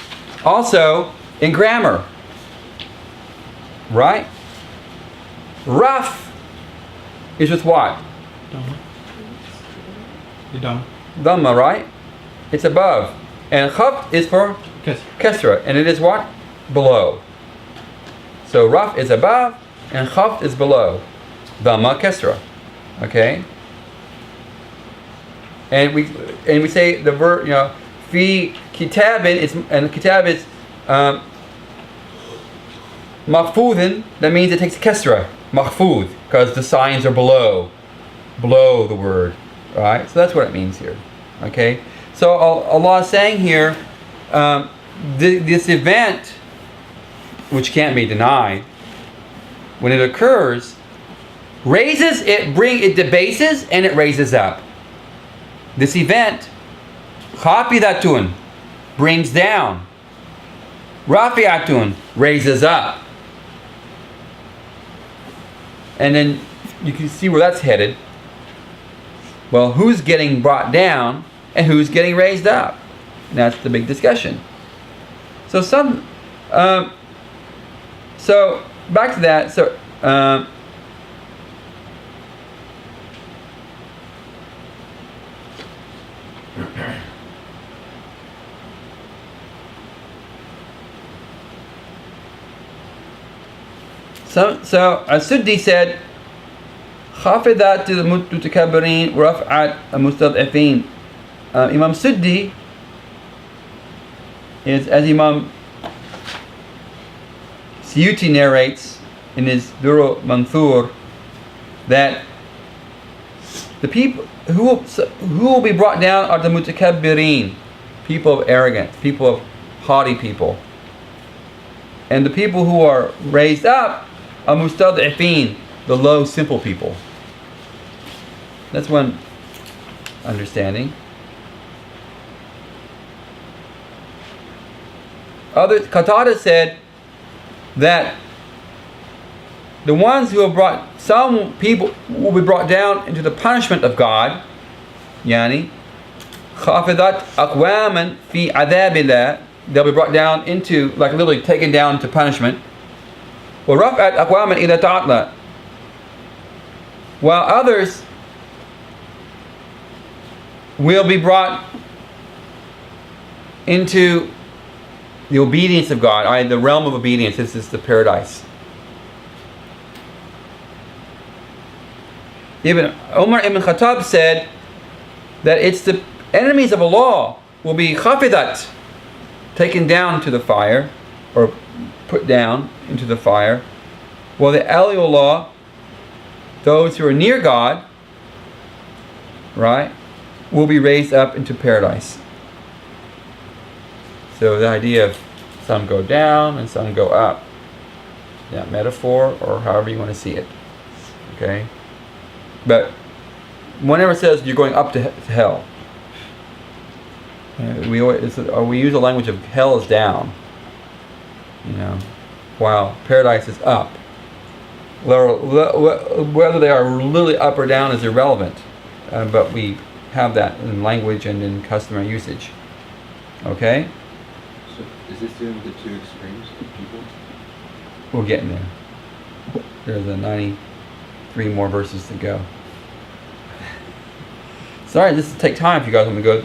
[SPEAKER 1] also in grammar. Right? Raf is with what? Dhamma, right? It's above. And khaf is for kasra. And it is what? Below. So raf is above and khaf is below. Dhamma, kasra. Okay? And we say the verb, fi kitabin, and kitab is mahfudin, that means it takes kasra, mahfud, because the signs are below the word, right? So that's what it means here, okay? So Allah is saying here, this event, which can't be denied, when it occurs, it debases and it raises up. This event, khafidatun, brings down. Rafi'atun, raises up. And then you can see where that's headed. Well, who's getting brought down and who's getting raised up? And that's the big discussion. So back to that. So As-Suddi said, خافضات المتكبرين ورفعت المستضعفين. Imam Suddi is, as Imam Suyuti narrates in his Durr Manthur, that the people who will be brought down are the mutakabbirin, people of arrogance, people of haughty people. And the people who are raised up are mustad'ifin, the low, simple people. That's one understanding. Qatada said that the ones who have brought, some people will be brought down into the punishment of God, yani khafidat aqwaman fi adhabillah, they'll be brought down into, like literally taken down to punishment. Wa raf'at aqwaman ila ta'atla, while others will be brought into the obedience of God, the realm of obedience. This is the paradise. Umar ibn Khattab said that it's the enemies of Allah will be khafidat, taken down to the fire, or put down into the fire, while the awliyaullah, those who are near God, right, will be raised up into paradise. So the idea of some go down and some go up, that metaphor, or however you want to see it, okay? But whenever it says you're going up to hell, we use the language of hell is down, while paradise is up. Whether they are literally up or down is irrelevant, but we have that in language and in customary usage. Okay?
[SPEAKER 4] So is this dealing with the two extremes of people?
[SPEAKER 1] We're getting there. There's 93 more verses to go. Sorry, this will take time if you guys want to go.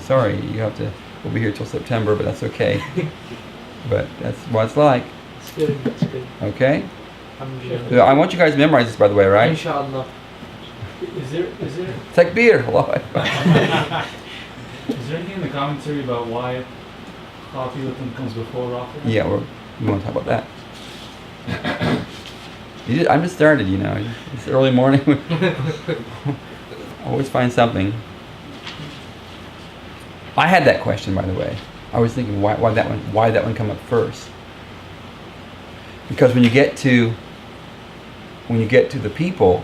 [SPEAKER 1] Sorry, you have to. We'll be here till September, but that's okay. But that's what it's like.
[SPEAKER 2] It's good. It's good.
[SPEAKER 1] Okay.
[SPEAKER 2] Alhamdulillah.
[SPEAKER 1] I want you guys to memorize this, by the way, right?
[SPEAKER 2] Inshallah.
[SPEAKER 6] Is there
[SPEAKER 1] Takbir. Allah.
[SPEAKER 6] is there anything in the commentary about why Khafilatun comes before Rafi?
[SPEAKER 1] Yeah, we want to talk about that. I'm just started, It's early morning. Always find something. I had that question, by the way. I was thinking, why that one come up first? Because when you get to the people,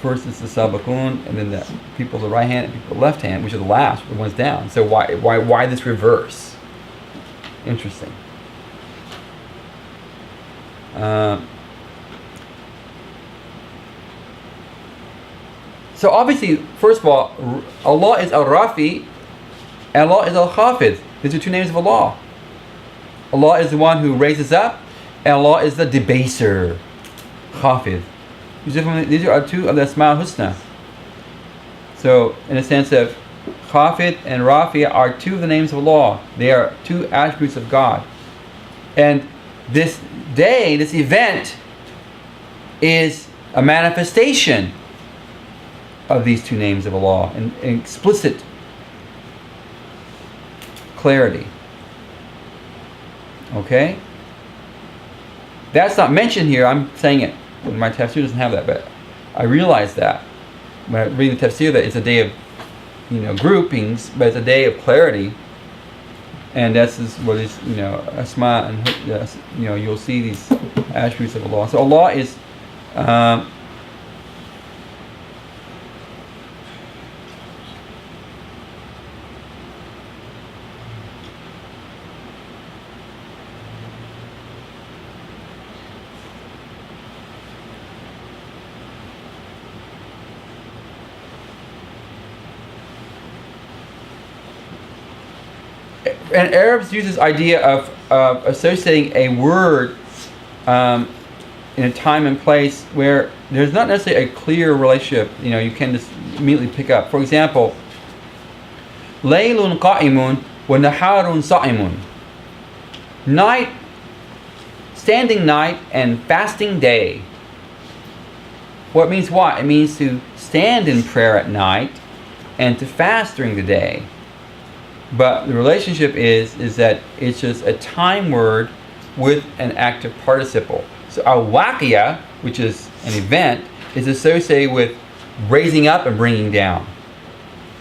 [SPEAKER 1] first it's the sabakun, and then the people of the right hand and people of the left hand, which are the last, the ones down. So why this reverse? Interesting. So obviously, first of all, Allah is Al-Rafi, and Allah is Al-Khafid. These are two names of Allah. Allah is the one who raises up, and Allah is the debaser, Khafid. These are two of the Asma al-Husna. So, in a sense of Khafid and Rafi are two of the names of Allah. They are two attributes of God. And this day, this event, is a manifestation of these two names of Allah in explicit clarity. Okay? That's not mentioned here. I'm saying it. My tafsir doesn't have that, but I realize that when I read the tafsir that it's a day of groupings, but it's a day of clarity. And that's what is Asma, and you'll see these attributes of Allah. So Allah is and Arabs use this idea of associating a word in a time and place where there's not necessarily a clear relationship. You can just immediately pick up. For example, Laylun qa'imun wa naharun sa'imun. Night, standing night and fasting day. What means what? It means to stand in prayer at night and to fast during the day. But the relationship is that it's just a time word with an active participle. So al Waqia, which is an event, is associated with raising up and bringing down.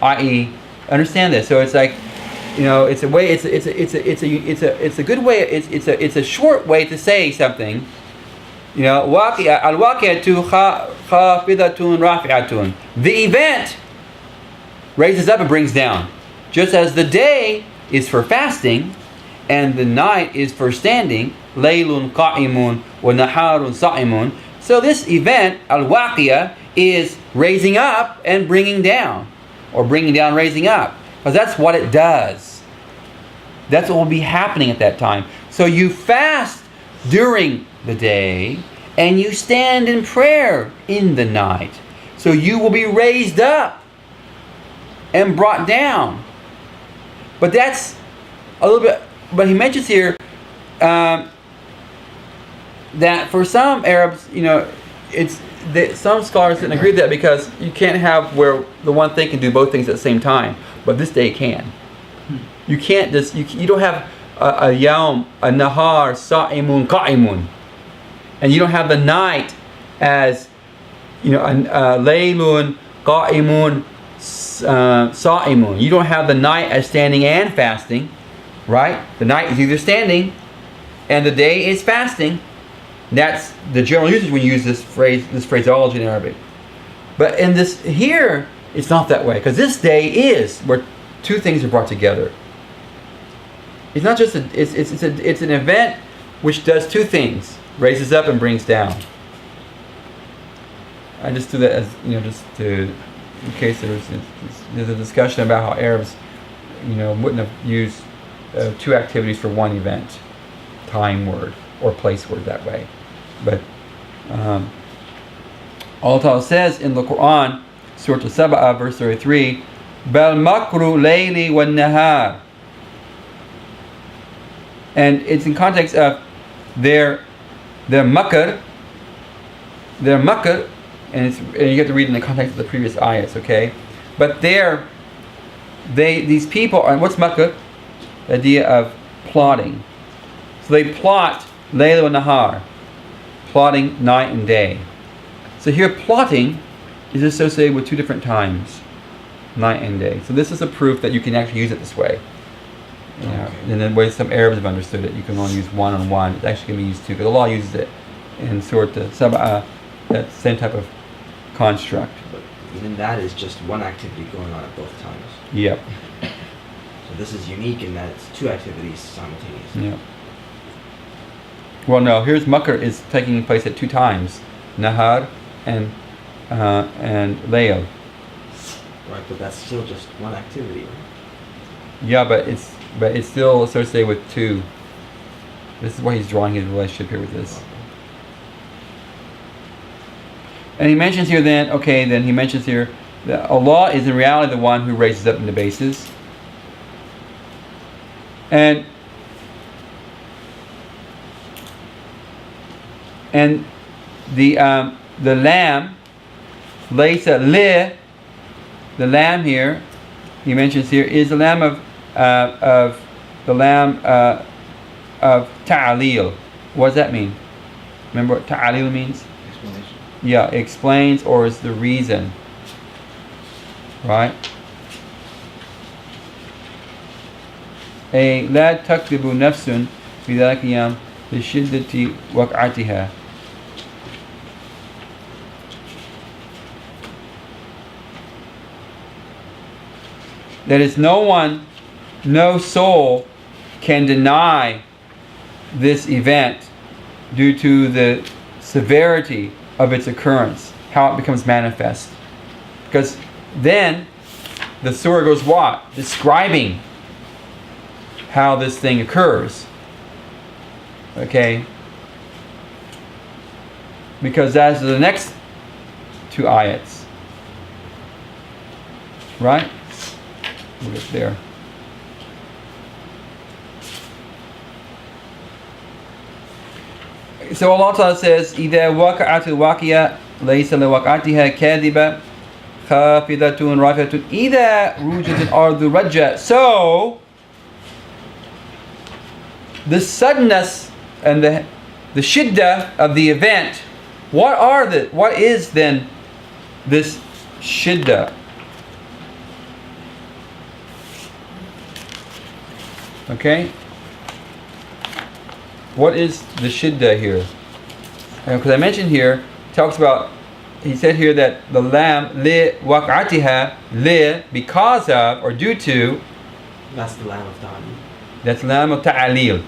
[SPEAKER 1] I.e., understand this. So it's like, it's a way. It's a good way. It's a short way to say something. Waqia al Waqiatu khafidatun rafi'atun. The event raises up and brings down. Just as the day is for fasting and the night is for standing, Laylun qa'imun wa naharun sa'imun. So this event, al-waqia, is raising up and bringing down. Or bringing down, raising up. Because that's what it does. That's what will be happening at that time. So you fast during the day and you stand in prayer in the night. So you will be raised up and brought down. But that's a little bit. But he mentions here that for some Arabs, some scholars didn't agree with that because you can't have where the one thing can do both things at the same time. But this day can. You can't just. You don't have a yawm, a nahar, sa'imun, qa'imun, and you don't have the night as laylun, qa'imun, sa'imun. You don't have the night as standing and fasting, right? The night is either standing and the day is fasting. That's the general usage when you use this phraseology in Arabic. But in this here, it's not that way, because this day is where two things are brought together. It's not just it's an event which does two things: raises up and brings down. I just do that as in case there's a discussion about how Arabs, wouldn't have used two activities for one event, time word or place word that way. But Allah Ta'ala says in the Quran, Surah al verse 33, Bal makru layli wa nahar. And it's in context of their makr, and you have to read in the context of the previous ayats, okay? But these people, and what's makr? The idea of plotting. So they plot layla wa nahar, plotting night and day. So here plotting is associated with two different times, night and day. So this is a proof that you can actually use it this way. And the way some Arabs have understood it, you can only use one on one. It's actually going to be used two, because Allah uses it in Surah al that same type of construct.
[SPEAKER 3] But even that is just one activity going on at both times.
[SPEAKER 1] Yep.
[SPEAKER 3] So this is unique in that it's two activities simultaneously.
[SPEAKER 1] Yep. Well, no. Here's makr is taking place at two times, nahar and layl.
[SPEAKER 3] Right, but that's still just one activity. Right?
[SPEAKER 1] Yeah, but it's still associated with two. This is why he's drawing his relationship here with this. And he mentions here that Allah is in reality the one who raises up in the bases. And the lamb, laysa li, the lamb here, he mentions here, is the lamb of ta'alil. What does that mean? Remember what ta'alil means?
[SPEAKER 4] Explanation.
[SPEAKER 1] Yeah, explains or is the reason. Right? La takdibu nafsun bidhalika yawm لشدة وقعتها. That is, no soul can deny this event due to the severity of its occurrence, how it becomes manifest. Because then the surah goes what? Describing how this thing occurs. Okay? Because that's the next two ayats. Right? We'll get there. So Allah Ta'ala says, إِذَا وَقَعَتِ الْوَقِيَةُ لَيْسَ لِوَقْعَتِهَا كَاذِبَةٌ خَافِضَةٌ رَافِعَةٌ إِذَا رُجَّتِ الْأَرْضُ رَجًّا. So, the suddenness and the shiddah of the event, what is then this shiddah? Okay? What is the shiddah here? Because I mentioned here, he said here that the lam, li waq'atiha, li, because of, or due to,
[SPEAKER 3] That's the lamb of ta'lil.
[SPEAKER 1] that's lam of ta'alil,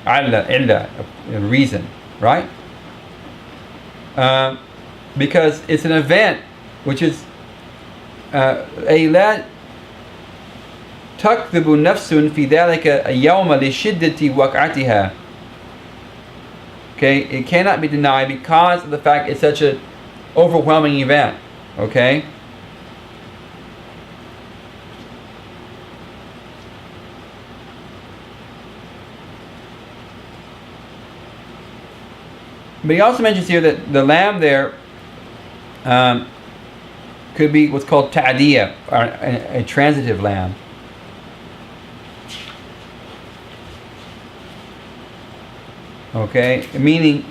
[SPEAKER 1] illa, reason, right? Because it's an event which is a la takdhibu nafsun fi dhalika yawma li shiddati waq'atiha. Okay, it cannot be denied because of the fact it's such an overwhelming event. Okay? But he also mentions here that the lamb there could be what's called ta'diyah, or a transitive lamb. Okay, meaning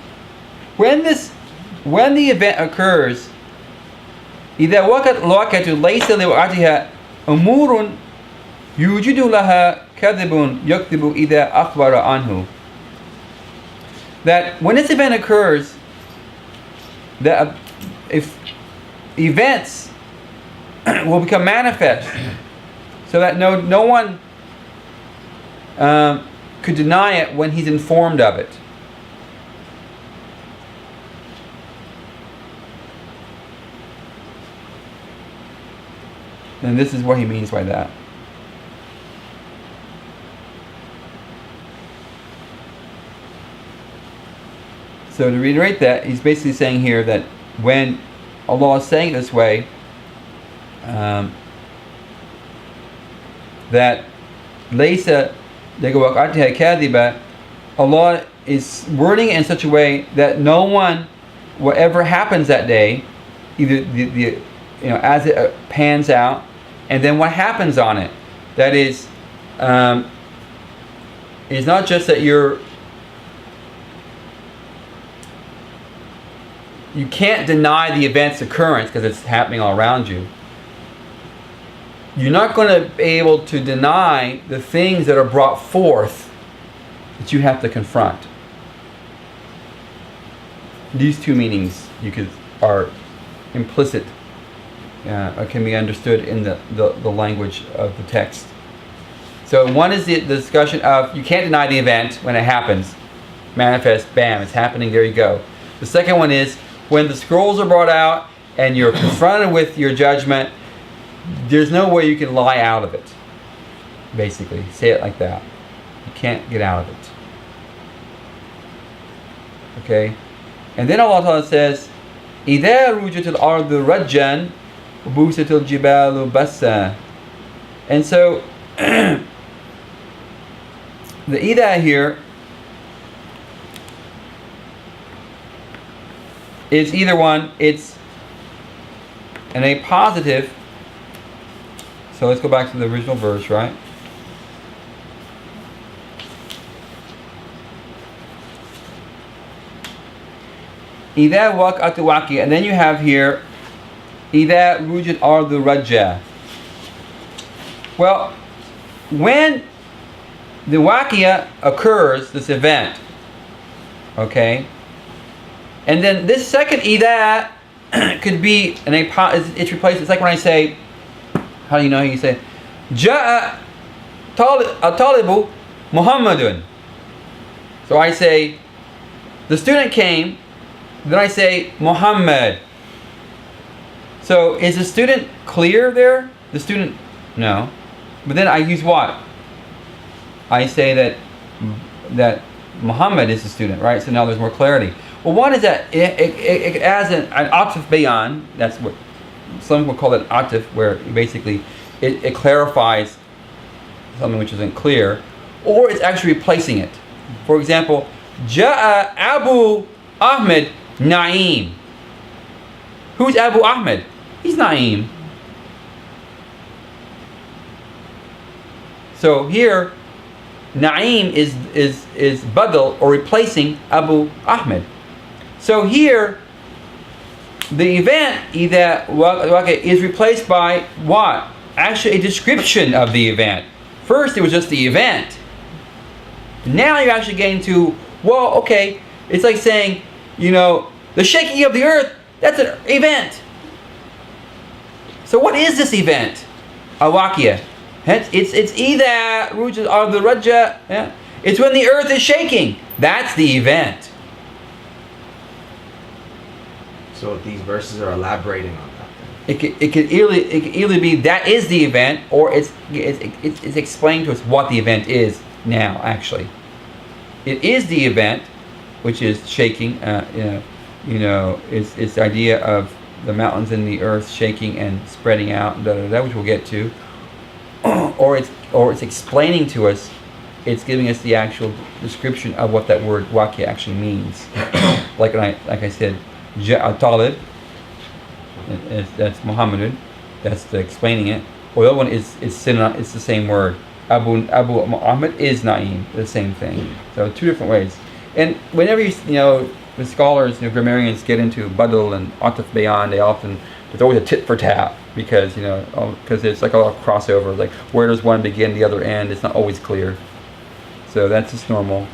[SPEAKER 1] when the event occurs, إذا وقعت الواقعة ليس لوقعتها أمور يوجد لها كذب يكذب إذا أخبر عنه. That when this event occurs, that if events will become manifest, so that no one could deny it when he's informed of it. And this is what he means by that. So to reiterate that, he's basically saying here that when Allah is saying it this way, that laysa liwaqatiha kadhiba, Allah is wording it in such a way that no one, whatever happens that day, either the as it pans out, and then what happens on it. That is, it's not just that you can't deny the event's occurrence because it's happening all around you. You're not going to be able to deny the things that are brought forth that you have to confront. These two meanings are implicit, can be understood in the language of the text. So one is the discussion of you can't deny the event when it happens. Manifest, bam, it's happening, there you go. The second one is when the scrolls are brought out and you're confronted with your judgment, there's no way you can lie out of it. Basically, say it like that. You can't get out of it. Okay? And then Allah Ta'ala says, إِذَا رُجَتِ الْأَرْضُ رَجًّا وَبُوسَتِ الْجِبَالُ بَسًّا. And so, the إِذَا here is either one, it's in a positive. So let's go back to the original verse, right? إِذَا وَقَعَتِ الْوَقِيَةُ, and then you have here إِذَا رُجَتِ الْأَرْضُ رَجًّا. Well, when the waqia occurs, this event, Okay? And then this second idha could be it's replaced. It's like when I say, how do you know how you say, Ja'a talibu Muhammadun. So I say, the student came, then I say Muhammad. So is the student clear there? The student, no. But then I use what? I say that Muhammad is the student, right? So now there's more clarity. Well, what is that? It adds an atif bayan. That's what some will call it atif, where basically it clarifies something which isn't clear, or it's actually replacing it. For example, Ja'a Abu Ahmed Naeem. Who's Abu Ahmed? He's Naeem. So here, Naeem is badal, or replacing Abu Ahmed. So here, the event is replaced by what? Actually, a description of the event. First, it was just the event. Now you're actually getting to, well, okay, it's like saying, the shaking of the earth, that's an event. So what is this event? Al Waqia. It's either Ruja or the Raja. Yeah. It's when the earth is shaking. That's the event.
[SPEAKER 3] So these verses are elaborating on that.
[SPEAKER 1] It could either be that is the event, or it's explaining to us what the event is now. Actually, it is the event, which is shaking. It's the idea of the mountains and the earth shaking and spreading out, which we'll get to. Or it's explaining to us. It's giving us the actual description of what that word waqia actually means. like I said, Ja'a Talib. That's Muhammadun. That's explaining it. Or the other one is Sinna. It's the same word. Abu Muhammad is Naeem. The same thing. So two different ways. And whenever the scholars, grammarians get into badal and ataf bayan, there's always a tit for tat because it's like a lot of crossover. Like where does one begin, the other end? It's not always clear. So that's just normal.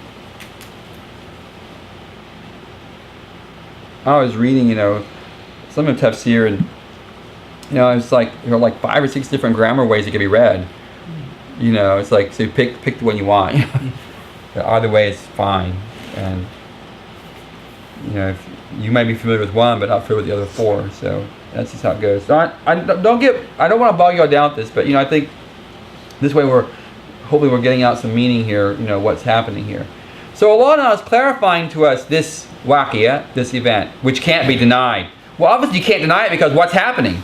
[SPEAKER 1] I was reading, some of Tafsir, and it's like there are like 5 or 6 different grammar ways it can be read. It's like, so you pick the one you want. Either way is fine, and if you might be familiar with one, but not familiar with the other 4. So that's just how it goes. So I don't want to bog you all down with this, but I think this way hopefully we're getting out some meaning here. What's happening here. So Allah now is clarifying to us this waqia, this event, which can't be denied. Well, obviously you can't deny it because what's happening?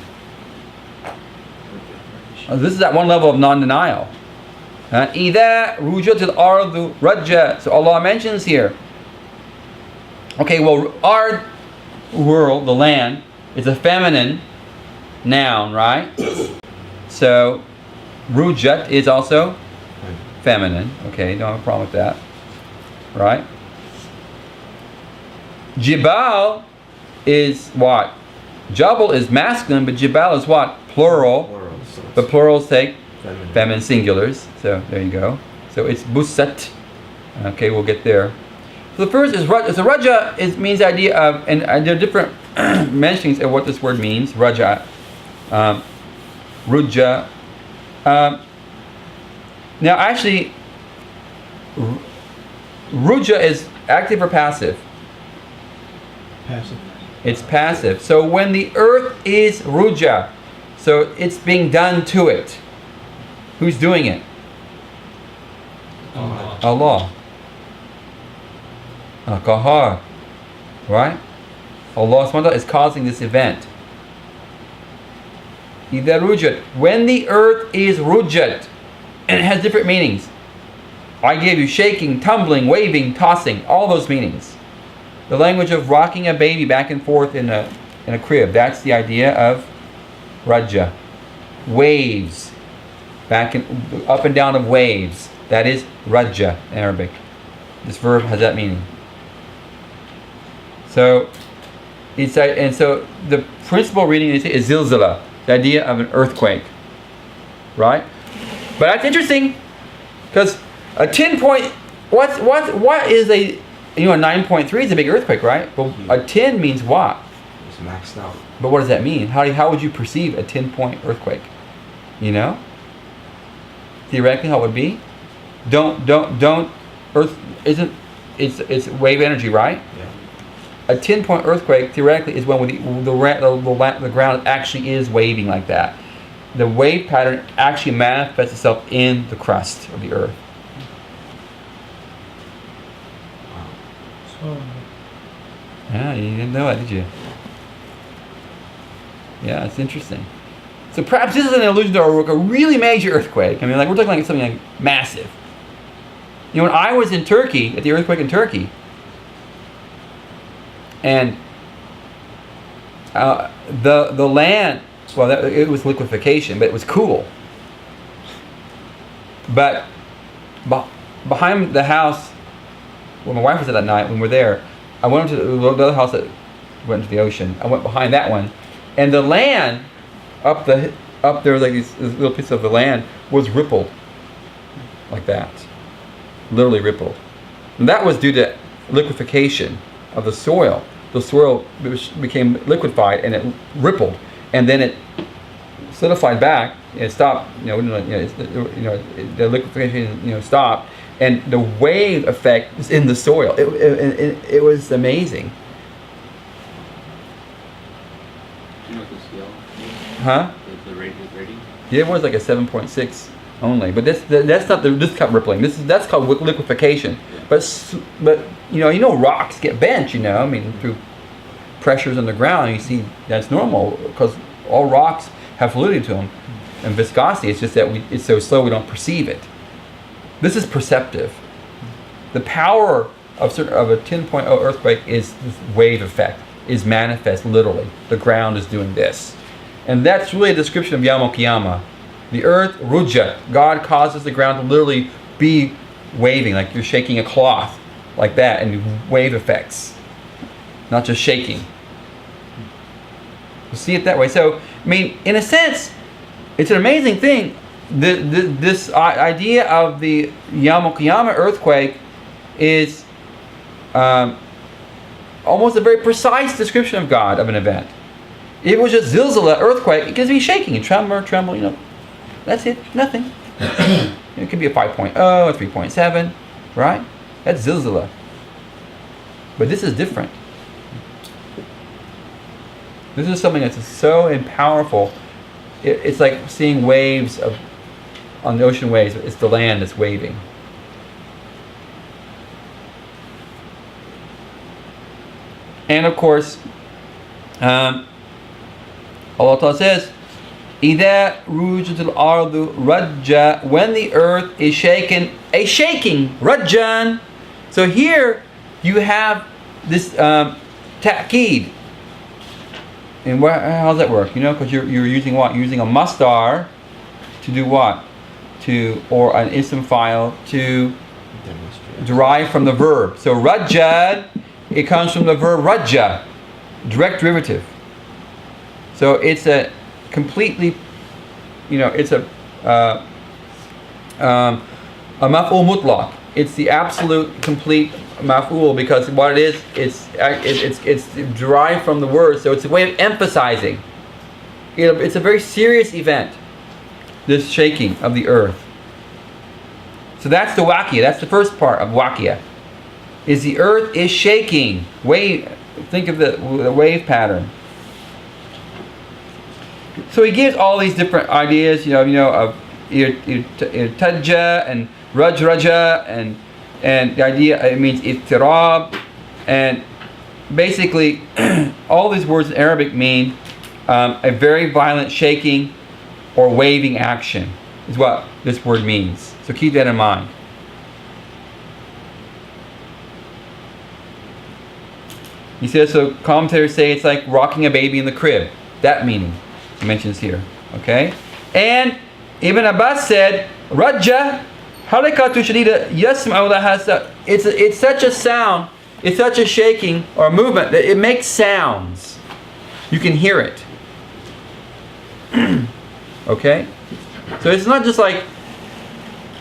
[SPEAKER 1] This is at one level of non-denial. إِذَا رُجَتِ الْأَرْضُ رَجَّ. So Allah mentions here. Okay, well, our world, the land, is a feminine noun, right? So, rujat is also feminine. Okay, don't have a problem with that. Right? Jibal is what? Jabal is masculine, but Jibal is what? Plural. But plurals take feminine singulars. So there you go. So it's busat. Okay, we'll get there. So the first is Raja. So Raja means the idea of, and there are different mentionings of what this word means. Raja. Ruja. Now actually, Ruja is active or passive?
[SPEAKER 2] Passive.
[SPEAKER 1] It's passive. So when the earth is Ruja, so it's being done to it. Who's doing it? Allah. Al-Qahar. Right? Allah SWT is causing this event. إِذَا رُجَت. When the earth is rujat, and it has different meanings. I gave you shaking, tumbling, waving, tossing, all those meanings. The language of rocking a baby back and forth in a crib. That's the idea of Raja. Waves. Up and down of waves. That is Raja in Arabic. This verb has that meaning. So, so the principal reading is zilzala, the idea of an earthquake. Right? But that's interesting, because a 10-point, what is a a 9.3 is a big earthquake, right? But a 10 means what?
[SPEAKER 3] It's maxed out.
[SPEAKER 1] But what does that mean? How would you perceive a 10-point earthquake? You know? Theoretically, how it would be? Earth isn't, it's wave energy, right?
[SPEAKER 3] Yeah.
[SPEAKER 1] A 10-point earthquake, theoretically, is when the ground actually is waving like that. The wave pattern actually manifests itself in the crust of the earth.
[SPEAKER 2] So,
[SPEAKER 1] Yeah, you didn't know that, did you? Yeah, it's interesting. So perhaps this is an allusion to a really major earthquake. I mean, like we're talking like something like massive. You know, when I was in Turkey, at the earthquake in Turkey, and the land, well, it was liquefaction, but it was cool. But behind the house, where my wife was at that night, when we were there, I went to the other house that went to the ocean. I went behind that one, and the land up there, like this little piece of the land was rippled, like that, literally rippled. And that was due to liquefaction of the soil. The soil became liquefied and it rippled, and then it solidified back. It stopped. The liquefaction stopped, and the wave effect is in the soil. It was amazing.
[SPEAKER 4] Do you know what the scale is?
[SPEAKER 1] Huh?
[SPEAKER 4] The rating?
[SPEAKER 1] Yeah, it was like a 7.6 only, but that's not this kind of rippling. That's called liquefaction. But rocks get bent. I mean, through pressures on the ground. You see that's normal because all rocks have fluidity to them and viscosity. It's just that it's so slow we don't perceive it. This is perceptive. The power of a 10.0 earthquake is this wave effect, is manifest literally. The ground is doing this. And that's really a description of Yawm al-Qiyamah. The earth, rujja, God causes the ground to literally be waving, like you're shaking a cloth, like that, and wave effects. Not just shaking. You see it that way. So, I mean, in a sense, it's an amazing thing. This idea of the Yawm al-Qiyamah earthquake is almost a very precise description of God, of an event. If it was just zilzala, earthquake, it could be shaking and tremble, That's it, nothing. It could be a 5.0, a 3.7, right? That's zilzala. But this is different. This is something that's so powerful. It's like seeing waves on the ocean waves. It's the land that's waving. And of course, Allah Ta'ala says, إِذَا رُجَّتِ الْأَرْضُ رَجَّةً, when the earth is shaken, a shaking, rajjan. So here you have this ta'keed. And how does that work? Because you're using what? You're using a masdar to do what? Or an ism file to derive from the verb. So rajjad, it comes from the verb rajja, direct derivative. So it's a completely, it's a maf'ul mutlaq. It's the absolute complete maf'ul, because what it is, it's derived from the word, so it's a way of emphasizing. It's a very serious event, this shaking of the earth. So that's the waqia. That's the first part of waqia. Is the earth is shaking. Wave. Think of the wave pattern. So he gives all these different ideas, of tajja and rajraja, and the idea, it means iftirab, and basically all these words in Arabic mean a very violent shaking or waving action is what this word means. So keep that in mind. He says, so commentators say it's like rocking a baby in the crib. That meaning he mentions here. Okay? And Ibn Abbas said, Rajja harakatu shadida yasma'u laha. It's such a sound, it's such a shaking or movement that it makes sounds. You can hear it. Okay? So it's not just like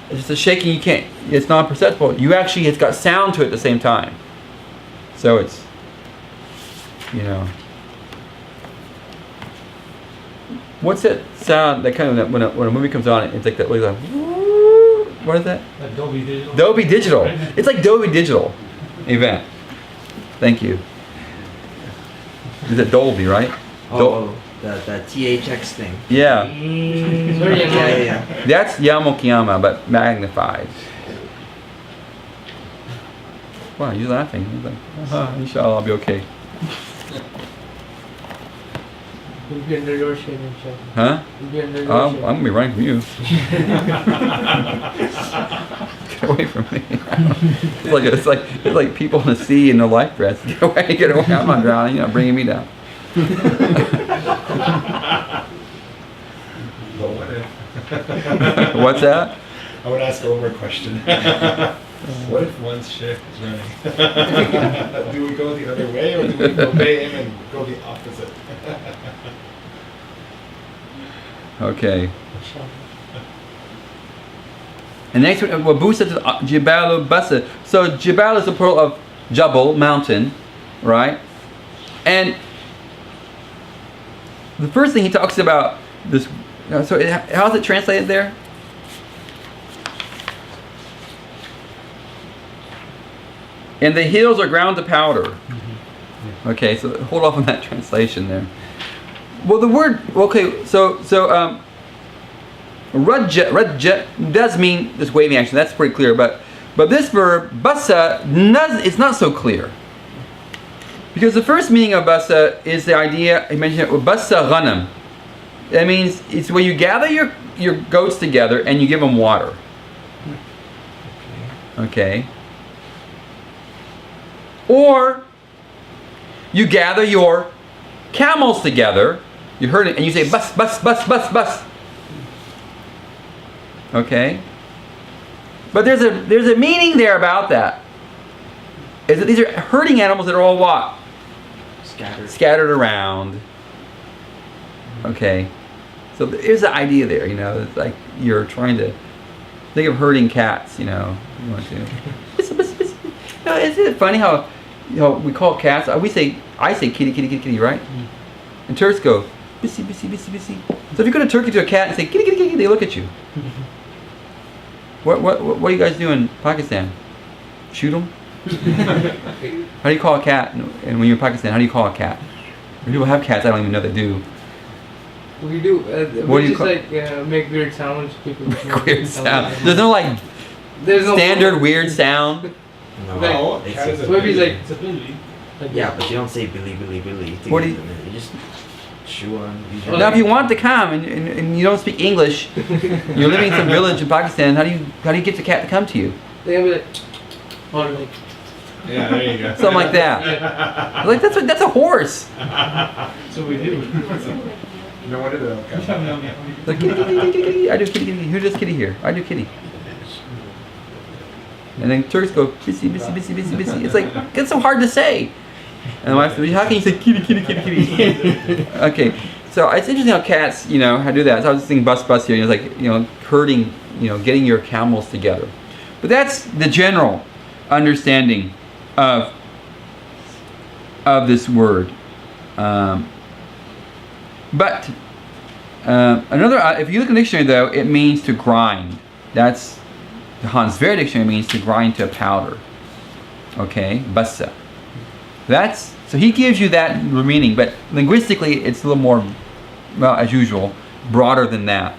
[SPEAKER 1] it's just a shaking, it's non-perceptible. It's got sound to it at the same time. So it's, you know, what's that sound that kind of when a movie comes on, it's like that, like, what is that?
[SPEAKER 6] Dolby Digital.
[SPEAKER 1] Dolby Digital. It's like Dolby Digital event. Thank you. Is it Dolby, right?
[SPEAKER 3] The THX thing.
[SPEAKER 1] Yeah.
[SPEAKER 3] Yeah.
[SPEAKER 1] That's Yawm Qiyamah, but magnified. Wow, you're laughing. You're like, inshallah, I'll be okay.
[SPEAKER 7] We'll be under your shade, inshallah.
[SPEAKER 1] Huh?
[SPEAKER 7] We'll be under your
[SPEAKER 1] I'm
[SPEAKER 7] shade.
[SPEAKER 1] gonna be running from you. Get away from me. It's like people in the sea in the life vests. Get away, get away. I'm not drowning. You're not bringing me down.
[SPEAKER 5] But what if?
[SPEAKER 1] What's that?
[SPEAKER 5] I would ask one more question. What if one's ship is running? Do we go the other way, or do we obey him and go the opposite?
[SPEAKER 1] Okay. And next one, Wabusa to Jibalu Basa. So Jibal is the plural of Jabal, mountain, right? And the first thing he talks about this. So how's it translated there? And the hills are ground to powder. Okay, so hold off on that translation there. Well, the word, okay, so rajja does mean this waving action. That's pretty clear. But this verb basa, it's not so clear. Because the first meaning of basa is the idea, I mentioned it, basa ghanam. That means it's when you gather your goats together and you give them water. Okay. Or you gather your camels together, you heard it, and you say bus, bus, bus, bus, bus. Okay? But there's a meaning there about that. Is that these are herding animals that are all what? Scattered around. Okay. So there's the idea there, you know, it's like you're trying to think of herding cats, you know. You want to. No, isn't it funny how, you know, we call cats, I say kitty, kitty, kitty, kitty, right? And Turks go, bissy, bissy, bissy, bissy. So if you go to Turkey to a cat and say kitty, kitty, kitty, they look at you. What do you guys do in Pakistan? Shoot them? How do you call a cat? And when you're in Pakistan, how do you call a cat? When people have cats, I don't even know they do.
[SPEAKER 7] We do.
[SPEAKER 1] What do you
[SPEAKER 7] just like make weird sounds. People make
[SPEAKER 1] weird sound. There's no like standard weird sound.
[SPEAKER 3] No,
[SPEAKER 5] Like,
[SPEAKER 3] it's
[SPEAKER 5] cat is a
[SPEAKER 7] maybe
[SPEAKER 5] billy.
[SPEAKER 7] like
[SPEAKER 6] It's a Billy.
[SPEAKER 3] yeah, but you don't say Billy, Billy, Billy.
[SPEAKER 1] What do you-
[SPEAKER 3] You just chew on.
[SPEAKER 1] Now, if you want to come and you don't speak English, you're living in some village in Pakistan. How do you get the cat to come to you?
[SPEAKER 7] they'll be like, or like,
[SPEAKER 5] Yeah, there you go.
[SPEAKER 1] Something like that. Like that's a horse.
[SPEAKER 6] So we do.
[SPEAKER 5] No wonder they don't come.
[SPEAKER 1] Like kitty, kitty, kitty, kitty. I do kitty, kitty. Who does kitty here? I do kitty. And then Turks go bissy, bissy, bissy, bissy, bissy. It's like it's so hard to say. And the wife says, "How can you say kitty, kitty, kitty, kitty?" Okay, so it's interesting how cats, you know, how to do that. So I was just thinking bus here. It's like, you know, herding, you know, getting your camels together. But that's the general understanding of this word. But another, if you look in the dictionary though, it means to grind. That's the Hans Ver dictionary means to grind to a powder. Okay, bassa. That's so he gives you that meaning, but linguistically it's a little more, well, as usual, broader than that.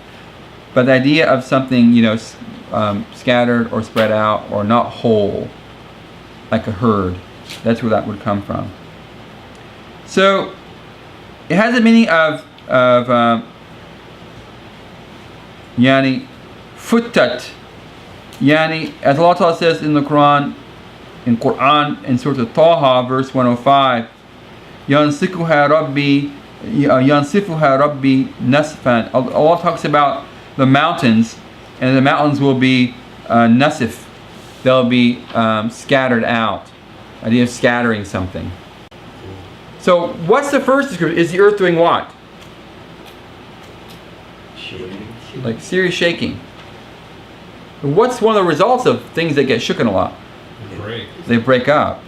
[SPEAKER 1] But the idea of something, you know, scattered or spread out or not whole, like a herd, that's where that would come from. So it has the meaning of yani futtat, yani as Allah Ta'ala says in the Quran, in Surah al Taha, verse 105, yansifuha rabbi nasfan. Allah talks about the mountains, and the mountains will be nasif. They'll be scattered out. Idea of scattering something. So what's the first description? Is the earth doing what?
[SPEAKER 3] Shaking.
[SPEAKER 1] Like serious shaking. What's one of the results of things that get shooken a lot?
[SPEAKER 5] Great.
[SPEAKER 1] They break up.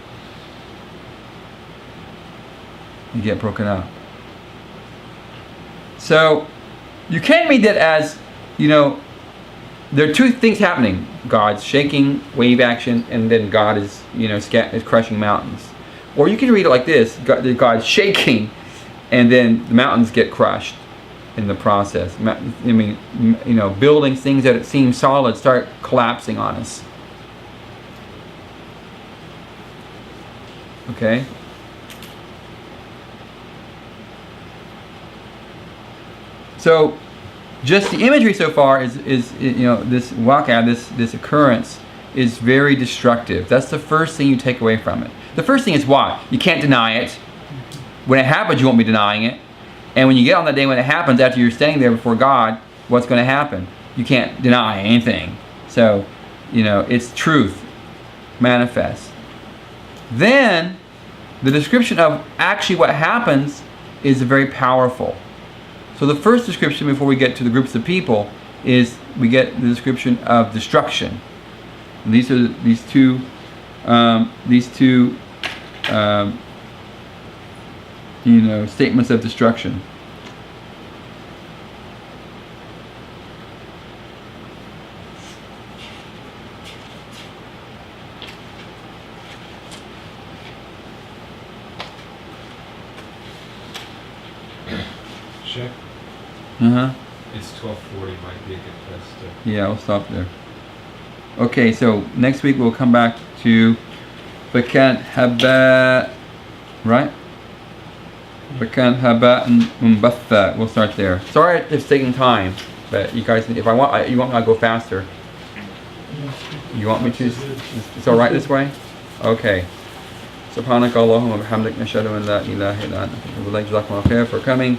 [SPEAKER 1] and get broken up. So you can read that as, there are two things happening. God's shaking, wave action, and then God is, is crushing mountains. Or you can read it like this: God's shaking, and then the mountains get crushed in the process. Buildings, things that seem solid start collapsing on us. Okay? So, just the imagery so far is this waqia, this occurrence is very destructive. That's the first thing you take away from it. The first thing is why? You can't deny it. When it happens, you won't be denying it. And when you get on that day when it happens, after you're standing there before God, what's going to happen? You can't deny anything. So, it's truth manifest. Then, the description of actually what happens is very powerful. So the first description, before we get to the groups of people, is we get the description of destruction. And these are these two statements of destruction.
[SPEAKER 5] Check. It's 12:40. Might be a good place to.
[SPEAKER 1] Yeah, we'll stop there. Okay, so next week we'll come back to Bakan Haba, right? Bakan Haba and Mumbatha. We'll start there. Sorry it's taking time, but you guys, if you want me to go faster. You want me to? It's all right this way? Okay. Subhanaka Allahumma bihamdik nashhadu an la ilaha illa anta nastaghfiruka wa natubu ilayk. Jazakumullahu khair for coming.